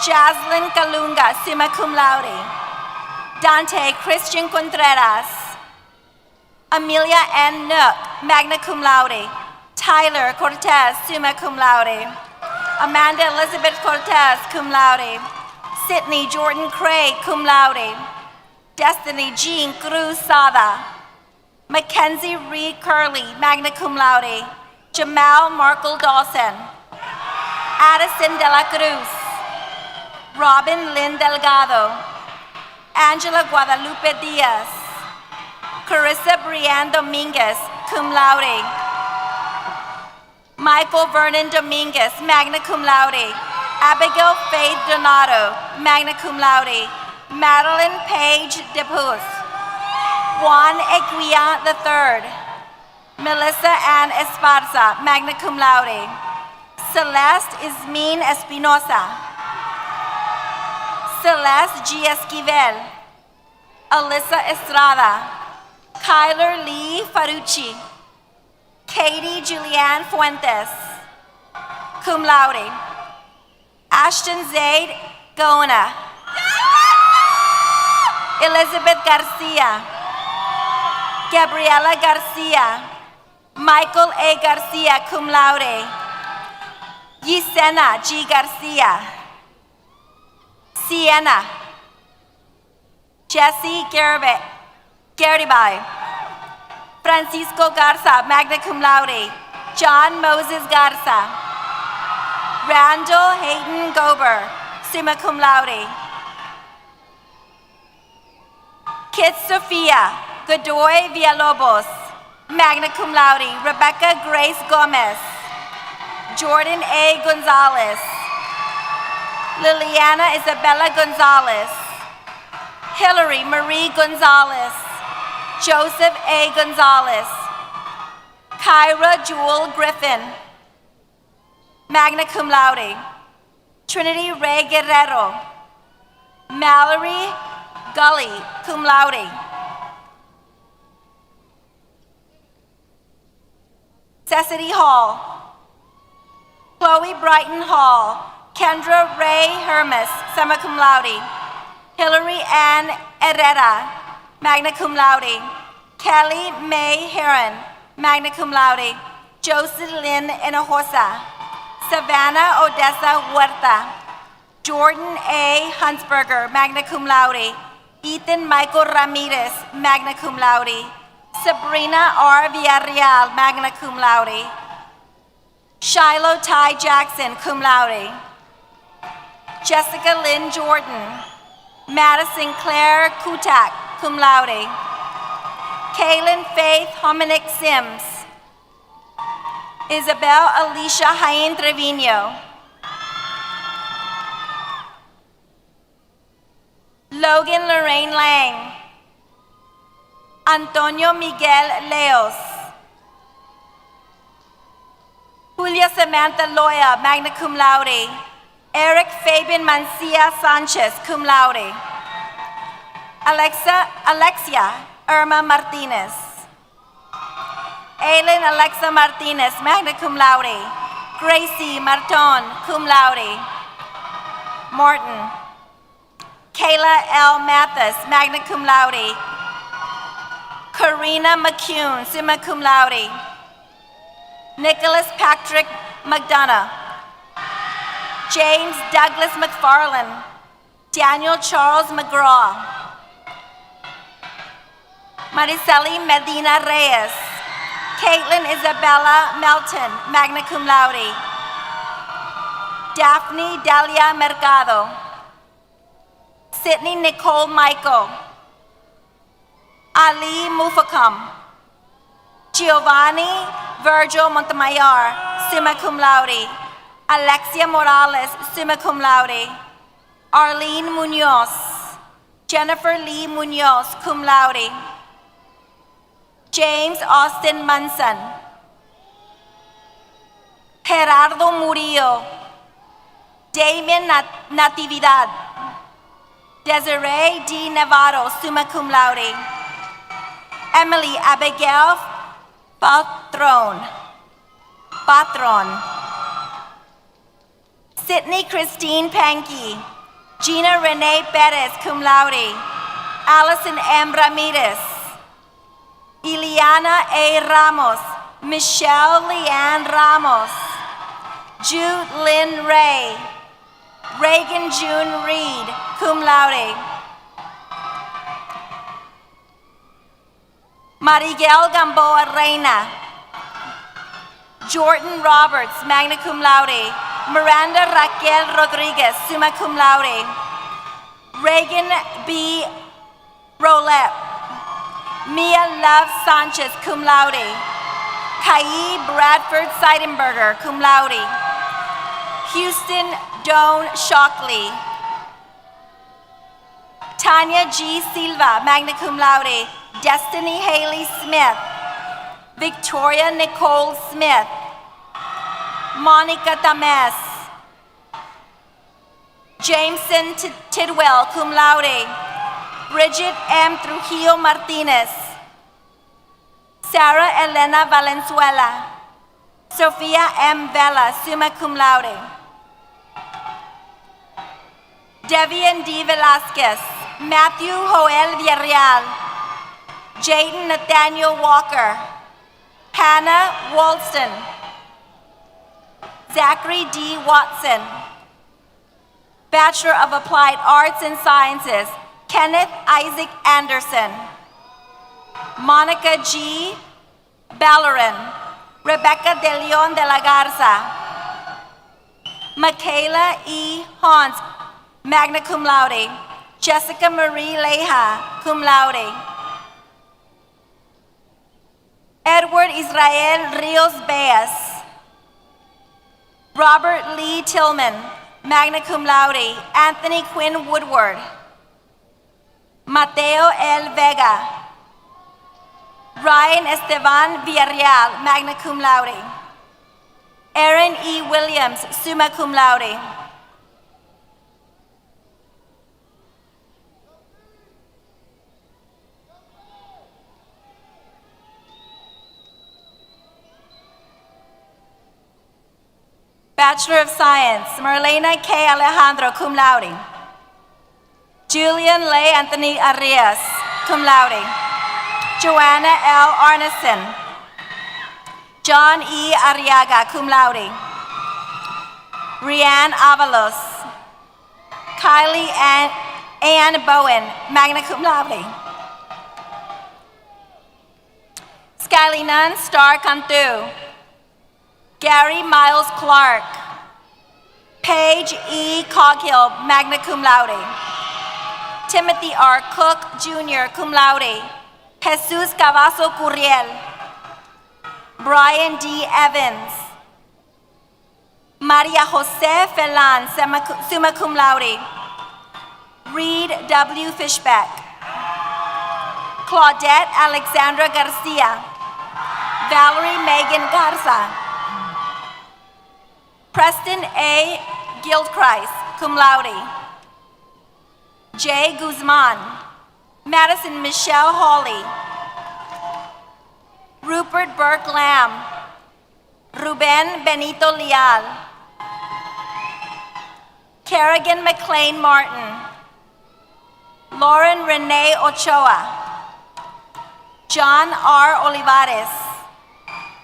Jaslyn Kalunga, summa cum laude. Dante Christian Contreras. Amelia N. Nook, magna cum laude. Tyler Cortez, summa cum laude. Amanda Elizabeth Cortez, cum laude. Sydney Jordan Craig, cum laude. Destiny Jean Cruz Sada. Mackenzie Reed Curley, magna cum laude. Jamal Markle Dawson. Addison De La Cruz. Robin Lynn Delgado. Angela Guadalupe Diaz. Carissa Brianne Dominguez, cum laude. Michael Vernon Dominguez, magna cum laude. Abigail Faith Donato, magna cum laude. Madeline Page DePuz. Juan Eguia III. Melissa Ann Esparza, magna cum laude. Celeste Ismin Espinosa. Celeste G. Esquivel. Alyssa Estrada. Kyler Lee Farucci. Katie Julianne Fuentes, cum laude. Ashton Zaid Gaona. Elizabeth Garcia. Gabriela Garcia. Michael A. Garcia, cum laude. Yesenia G. Garcia. Sienna. Jesse Garibay. Francisco Garza, magna cum laude. John Moses Garza. Randall Hayden Gober, summa cum laude. Kit Sophia Godoy Villalobos, magna cum laude. Rebecca Grace Gomez. Jordan A. Gonzalez. Liliana Isabella Gonzalez. Hillary Marie Gonzalez. Joseph A. Gonzalez. Kyra Jewel Griffin, magna cum laude. Trinity Ray Guerrero. Mallory Gully, cum laude. Cecily Hall. Chloe Brighton Hall. Kendra Ray Hermes, summa cum laude. Hillary Ann Herrera, magna cum laude. Kelly May Heron, magna cum laude. Jocelyn Hinojosa. Savannah Odessa Huerta. Jordan A. Huntsberger, magna cum laude. Ethan Michael Ramirez, magna cum laude. Sabrina R. Villarreal, magna cum laude. Shiloh Ty Jackson, cum laude. Jessica Lynn Jordan. Madison Claire Kutak, cum laude. Kaylin Faith Hominick Sims. Isabel Alicia Jaén Trevino. Logan Lorraine Lang. Antonio Miguel Leos. Julia Samantha Loya, magna cum laude. Eric Fabian Mancia Sanchez, cum laude. Alexia Irma Martinez. Aileen Alexa Martinez, magna cum laude. Gracie Marton, cum laude. Morton. Kayla L. Mathis, magna cum laude. Karina McCune, summa cum laude. Nicholas Patrick McDonough. James Douglas McFarland. Daniel Charles McGraw. Mariceli Medina Reyes. Caitlin Isabella Melton, magna cum laude. Daphne Delia Mercado. Sydney Nicole Michael. Ali Mufakam. Giovanni Virgil Montemayor, summa cum laude. Alexia Morales, summa cum laude. Arlene Munoz. Jennifer Lee Munoz, cum laude. James Austin Munson. Gerardo Murillo. Damien Natividad. Desiree D. Navarro, summa cum laude. Emily Abigail Patron. Sydney Christine Pankey. Gina Renee Perez, cum laude. Allison M. Ramirez. Ileana A. Ramos. Michelle Leanne Ramos. Jude Lynn Ray. Reagan June Reed, cum laude. Marigel Gamboa Reina. Jordan Roberts, magna cum laude. Miranda Raquel Rodriguez, summa cum laude. Reagan B. Rolep. Mia Love Sanchez, cum laude. Kai Bradford Seidenberger, cum laude. Houston Doan Shockley. Tanya G. Silva, magna cum laude. Destiny Haley Smith. Victoria Nicole Smith. Monica Tames. Jameson Tidwell, cum laude. Bridget M. Trujillo Martinez. Sarah Elena Valenzuela. Sofia M. Vela, summa cum laude. Devian D. Velasquez. Matthew Joel Villarreal. Jaden Nathaniel Walker. Hannah Walston. Zachary D. Watson. Bachelor of Applied Arts and Sciences, Kenneth Isaac Anderson. Monica G. Ballerin. Rebecca De Leon de la Garza. Michaela E. Hans, magna cum laude. Jessica Marie Leja, cum laude. Edward Israel Rios Beas. Robert Lee Tillman, magna cum laude. Anthony Quinn Woodward. Mateo L. Vega. Ryan Esteban Villarreal, magna cum laude. Aaron E. Williams, summa cum laude. Bachelor of Science, Marlena K. Alejandro, cum laude. Julian Leigh Anthony Arias, cum laude. Joanna L. Arneson. John E. Arriaga, cum laude. Rianne Avalos. Kylie Ann Bowen, magna cum laude. Skyly Nunn, star cantu. Gary Miles Clark. Paige E. Coghill, magna cum laude. Timothy R. Cook, Jr., cum laude. Jesus Cavazo Curiel. Brian D. Evans. Maria Jose Felan, summa cum laude. Reed W. Fishbeck. Claudette Alexandra Garcia. Valerie Megan Garza. Preston A. Gilchrist, cum laude. Jay Guzman. Madison Michelle Hawley. Rupert Burke Lamb. Ruben Benito Leal. Kerrigan McLean Martin. Lauren Renee Ochoa. John R. Olivares.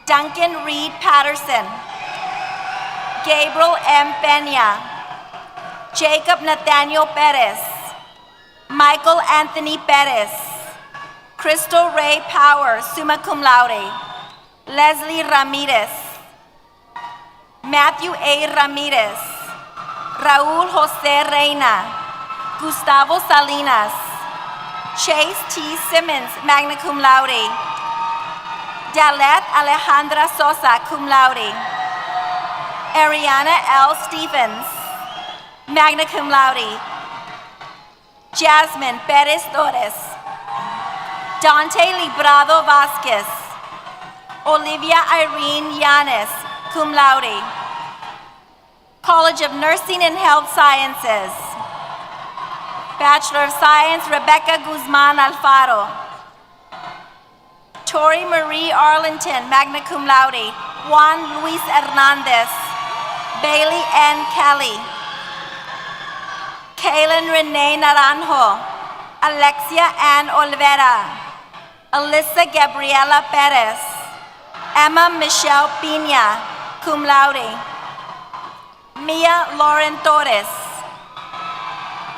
Duncan Reed Patterson. Gabriel M. Peña. Jacob Nathaniel Perez. Michael Anthony Perez. Crystal Ray Power, summa cum laude. Leslie Ramirez. Matthew A. Ramirez. Raúl José Reina. Gustavo Salinas. Chase T. Simmons, magna cum laude. Dalet Alejandra Sosa, cum laude. Ariana L. Stephens, magna cum laude. Jasmine Perez Torres. Dante Librado Vasquez. Olivia Irene Yanes, cum laude. College of Nursing and Health Sciences. Bachelor of Science, Rebecca Guzman Alfaro. Tori Marie Arlington, magna cum laude. Juan Luis Hernandez. Bailey N. Kelly. Kaylin Renee Naranjo. Alexia Ann Olvera. Alyssa Gabriela Perez. Emma Michelle Pina, cum laude. Mia Lauren Torres.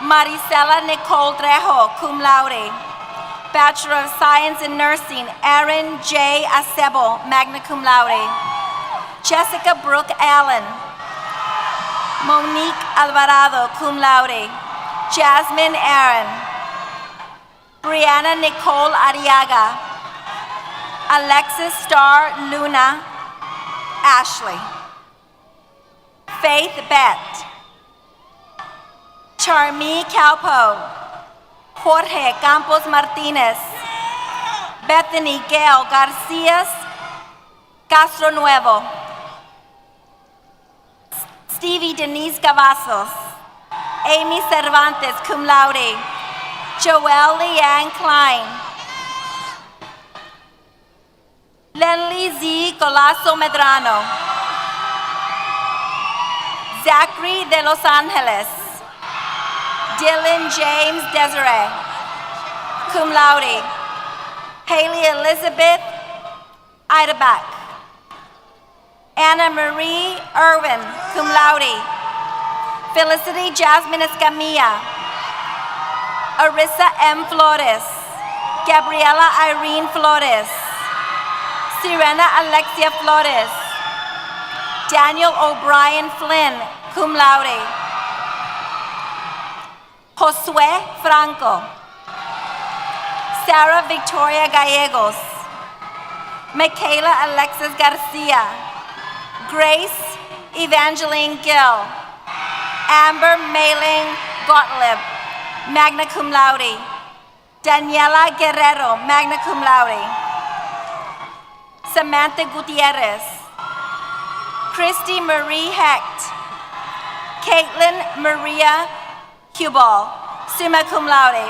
Marisela Nicole Trejo, cum laude. Bachelor of Science in Nursing, Aaron J. Acebo, magna cum laude. Jessica Brooke Allen. Monique Alvarado, cum laude. Jasmine Aaron. Brianna Nicole Ariaga. Alexis Star Luna. Ashley. Faith Bett. Charmy Calpo. Jorge Campos Martinez. Bethany Gail Garcias Castro Nuevo. Stevie Denise Cavazos. Amy Cervantes, cum laude. Joelle Leanne Klein. Lenly Z. Colasso Medrano. Zachary de Los Angeles. Dylan James Desiree, cum laude. Haley Elizabeth Idebach. Anna Marie Irwin, cum laude. Felicity Jasmine Escamilla. Arissa M. Flores. Gabriela Irene Flores. Sirena Alexia Flores. Daniel O'Brien Flynn, cum laude. Josué Franco. Sarah Victoria Gallegos. Michaela Alexis Garcia. Grace Evangeline Gill. Amber Mailing Gottlieb, magna cum laude. Daniela Guerrero, magna cum laude. Samantha Gutierrez. Christy Marie Hecht. Caitlin Maria Hubal, summa cum laude.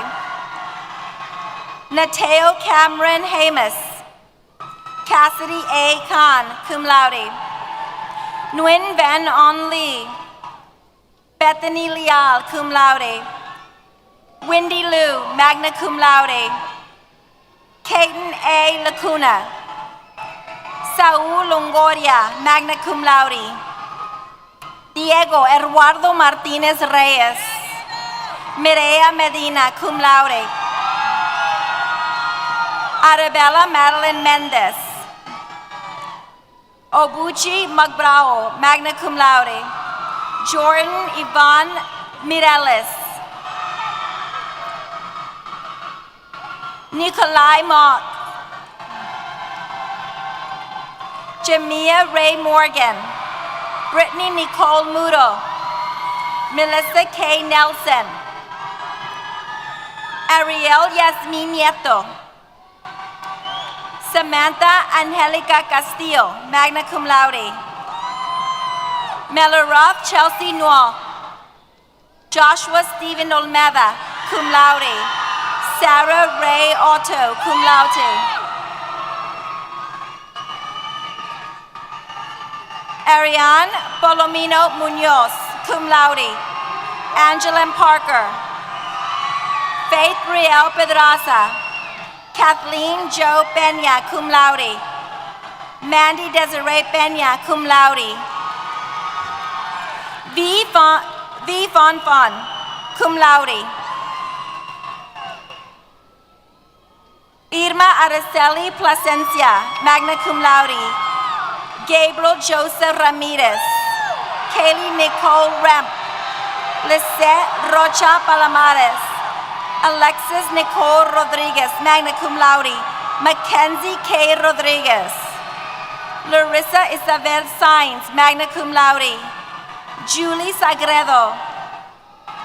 Nateo Cameron Hamus. Cassidy A. Khan, cum laude. Nguyen Van On Lee. Bethany Leal, cum laude. Wendy Liu, magna cum laude. Caden A. Lacuna. Saúl Longoria, magna cum laude. Diego Eduardo Martinez Reyes. Mireya Medina, cum laude. Arabella Madeline Mendez. Obuchi Magbrao, magna cum laude. Jordan Yvonne Mireles. Nikolai Mock. Jamia Ray Morgan. Brittany Nicole Mudo. Melissa K. Nelson. Ariel Yasmin Nieto. Samantha Angelica Castillo, magna cum laude. Melaroth Chelsea Noel. Joshua Stephen Olmeda, cum laude. Sarah Ray Otto, cum laude. Ariane Palomino Munoz, cum laude. Angela Parker. Faith Brielle Pedraza. Kathleen Jo Pena, cum laude. Mandy Desiree Pena, cum laude. V. Fon, cum laude. Irma Araceli Plasencia, magna cum laude. Gabriel Joseph Ramirez. Kaylee Nicole Remp. Lisette Rocha Palomares. Alexis Nicole Rodriguez, magna cum laude. Mackenzie K. Rodriguez. Larissa Isabel Sainz, magna cum laude. Julie Sagredo.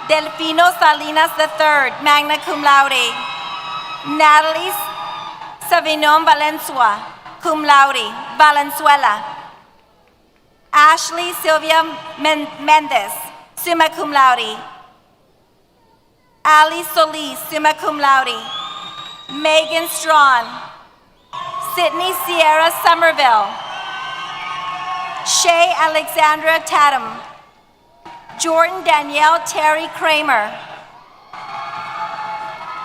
Delfino Salinas III, magna cum laude. Natalie Savinon Valenzuela, cum laude, Valenzuela. Ashley Sylvia Mendez, summa cum laude. Ali Solis, summa cum laude. Megan Strawn. Sydney Sierra Somerville. Shay Alexandra Tatum. Jordan Danielle Terry Kramer.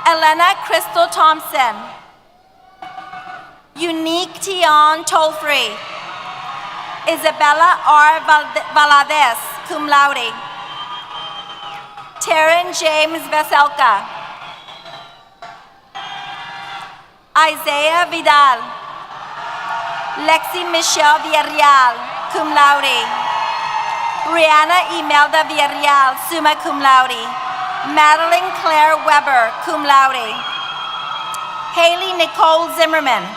Elena Crystal Thompson. Unique Tion Tollfree. Isabella R. Valadez, cum laude. Taryn James Veselka. Isaiah Vidal. Lexi Michelle Villarreal, cum laude. Brianna Imelda Villarreal, summa cum laude. Madeline Claire Weber, cum laude. Haley Nicole Zimmerman.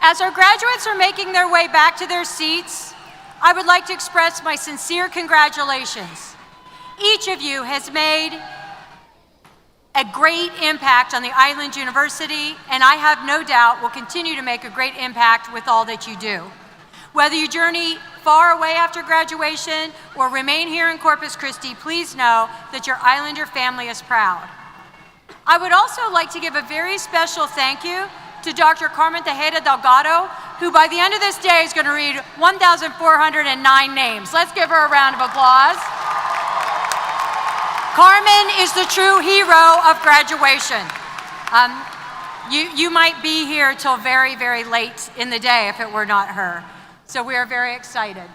As our graduates are making their way back to their seats, I would like to express my sincere congratulations. Each of you has made a great impact on the Island University, and I have no doubt will continue to make a great impact with all that you do. Whether you journey far away after graduation or remain here in Corpus Christi, please know that your Islander family is proud. I would also like to give a very special thank you to Dr. Carmen Tejeda Delgado, who by the end of this day is going to read 1,409 names. Let's give her a round of applause. Carmen is the true hero of graduation. You might be here till very, very late in the day if it were not her. So we are very excited.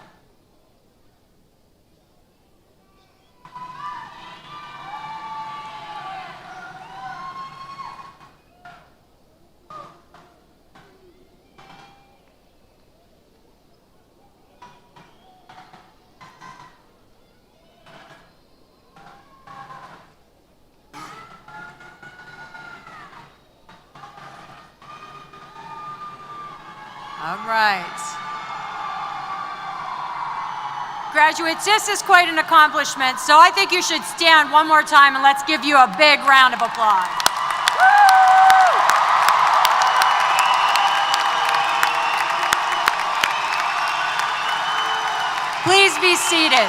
All right. Graduates, this is quite an accomplishment, so I think you should stand one more time and let's give you a big round of applause. Please be seated.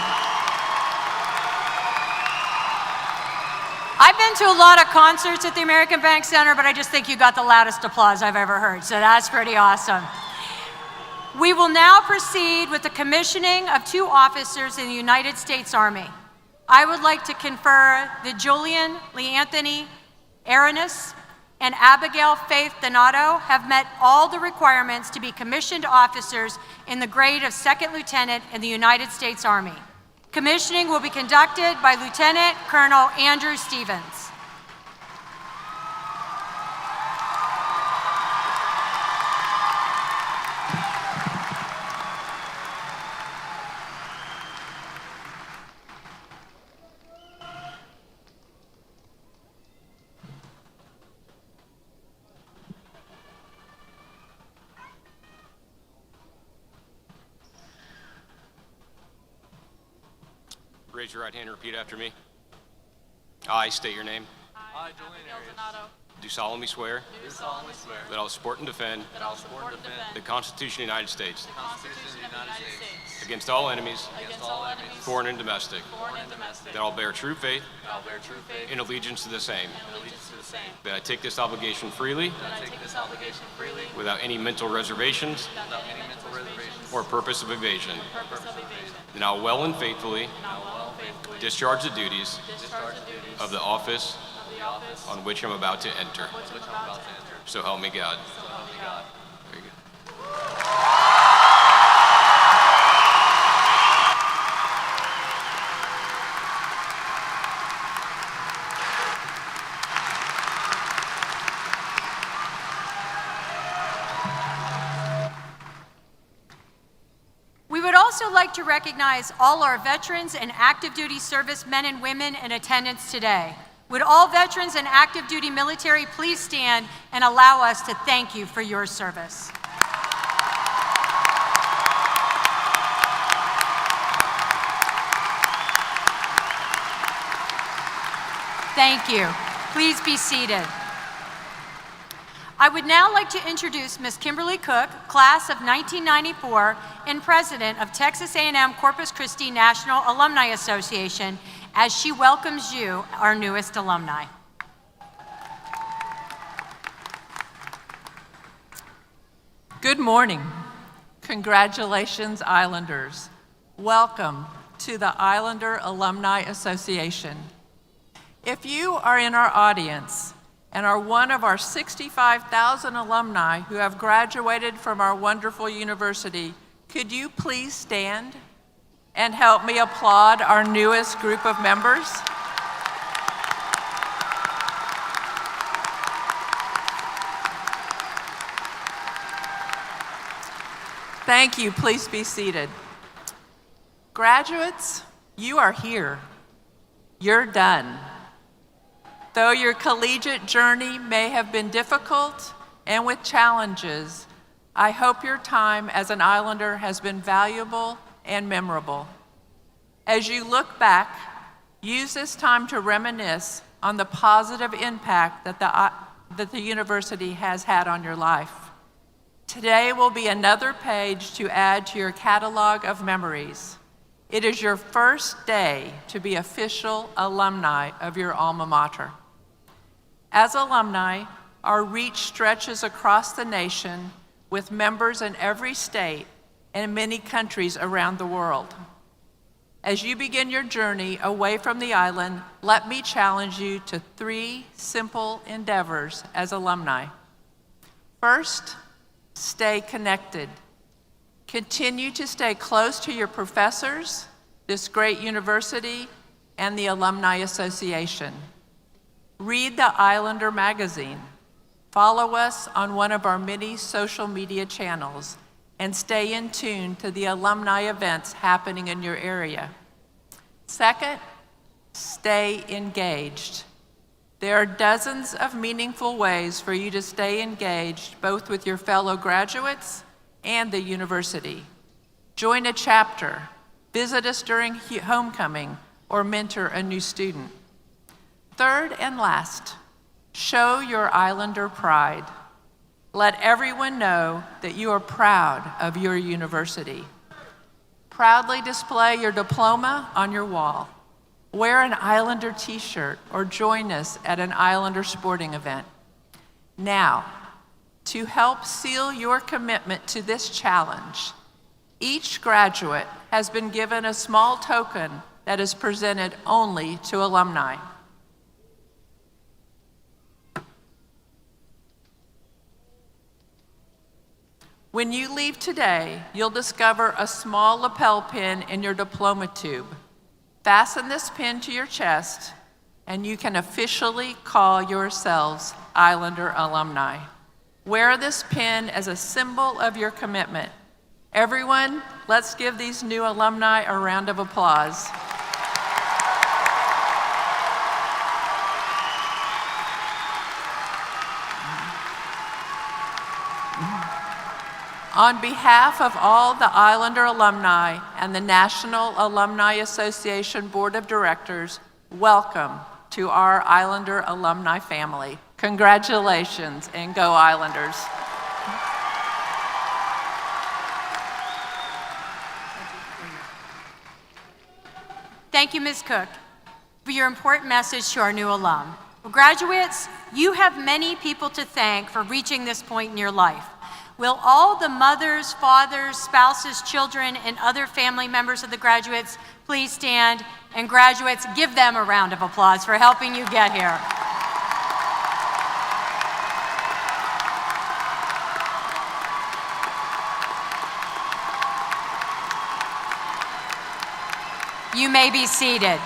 I've been to a lot of concerts at the American Bank Center, but I just think you got the loudest applause I've ever heard, so that's pretty awesome. We will now proceed with the commissioning of 2 officers in the United States Army. I would like to confer that Julian Leanthony Arenas and Abigail Faith Donato have met all the requirements to be commissioned officers in the grade of 2nd Lieutenant in the United States Army. Commissioning will be conducted by Lieutenant Colonel Andrew Stevens. Raise your right hand and repeat after me. I state your name. I, Julian Arias, Do solemnly swear do solemnly swear that I will support and defend that I will support and defend the Constitution of the United States the Constitution of the United States against all enemies, against all enemies, foreign and domestic, foreign and domestic, that I will bear true faith that I will bear true faith and allegiance to the same, and allegiance to the same, that I take this obligation freely that I take this obligation freely without any mental reservations without any mental reservations or purpose of evasion, or purpose of evasion, and I will well and faithfully and I will well and faithfully discharge the duties discharge the duties of the office of the office on which I'm about to enter. which I'm about to enter. So help me God. So help me God. Very good. We would also like to recognize all our veterans and active duty service men and women in attendance today. Would all veterans and active duty military please stand and allow us to thank you for your service. Thank you. Please be seated. I would now like to introduce Ms. Kimberly Cook, class of 1994 and president of Texas A&M Corpus Christi National Alumni Association, as she welcomes you, our newest alumni. Good morning. Congratulations, Islanders. Welcome to the Islander Alumni Association. If you are in our audience and are one of our 65,000 alumni who have graduated from our wonderful university, could you please stand and help me applaud our newest group of members? Thank you. Please be seated. Graduates, you are here. You're done. Though your collegiate journey may have been difficult and with challenges, I hope your time as an Islander has been valuable and memorable. As you look back, use this time to reminisce on the positive impact that the university has had on your life. Today will be another page to add to your catalog of memories. It is your first day to be official alumni of your alma mater. As alumni, our reach stretches across the nation with members in every state and many countries around the world. As you begin your journey away from the island, let me challenge you to 3 simple endeavors as alumni. First, stay connected. Continue to stay close to your professors, this great university, and the Alumni Association. Read the Islander magazine. Follow us on one of our many social media channels, and stay in tune to the alumni events happening in your area. Second, stay engaged. There are dozens of meaningful ways for you to stay engaged, both with your fellow graduates and the university. Join a chapter, visit us during homecoming, or mentor a new student. Third and last, show your Islander pride. Let everyone know that you are proud of your university. Proudly display your diploma on your wall. Wear an Islander t-shirt or join us at an Islander sporting event. Now, to help seal your commitment to this challenge, each graduate has been given a small token that is presented only to alumni. When you leave today, you'll discover a small lapel pin in your diploma tube. Fasten this pin to your chest, and you can officially call yourselves Islander alumni. Wear this pin as a symbol of your commitment. Everyone, let's give these new alumni a round of applause. On behalf of all the Islander alumni and the National Alumni Association Board of Directors, welcome to our Islander alumni family. Congratulations, and go Islanders. Thank you, Ms. Cook, for your important message to our new alum. Well, graduates, you have many people to thank for reaching this point in your life. Will all the mothers, fathers, spouses, children, and other family members of the graduates please stand, and graduates, give them a round of applause for helping you get here. You may be seated.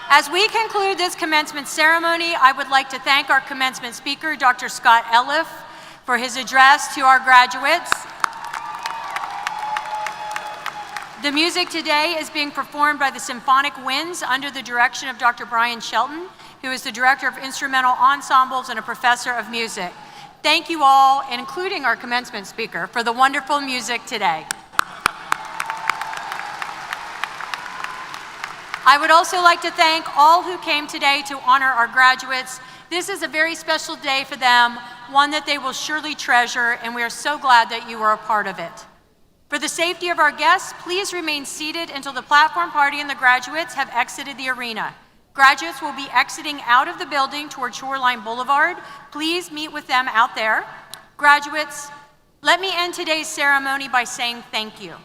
As we conclude this commencement ceremony, I would like to thank our commencement speaker, Dr. Scott Elliff, for his address to our graduates. The music today is being performed by the Symphonic Winds under the direction of Dr. Brian Shelton, who is the Director of Instrumental Ensembles and a Professor of Music. Thank you all, including our commencement speaker, for the wonderful music today. I would also like to thank all who came today to honor our graduates. This is a very special day for them, one that they will surely treasure, and we are so glad that you were a part of it. For the safety of our guests, please remain seated until the platform party and the graduates have exited the arena. Graduates will be exiting out of the building toward Shoreline Boulevard. Please meet with them out there. Graduates, let me end today's ceremony by saying thank you.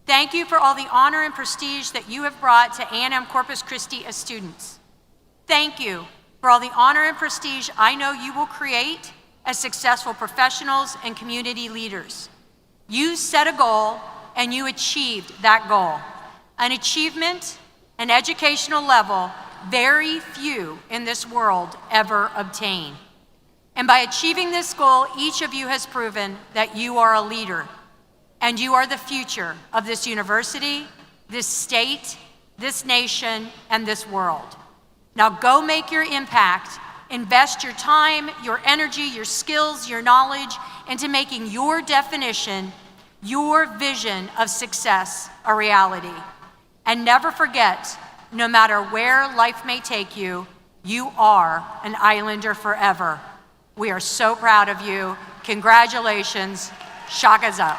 Thank you for all the honor and prestige that you have brought to A&M Corpus Christi as students. Thank you for all the honor and prestige I know you will create as successful professionals and community leaders. You set a goal and you achieved that goal. An achievement, an educational level very few in this world ever obtain. And by achieving this goal, each of you has proven that you are a leader, and you are the future of this university, this state, this nation, and this world. Now go make your impact. Invest your time, your energy, your skills, your knowledge into making your definition, your vision of success a reality. And never forget, no matter where life may take you, you are an Islander forever. We are so proud of you. Congratulations. Shaka's up.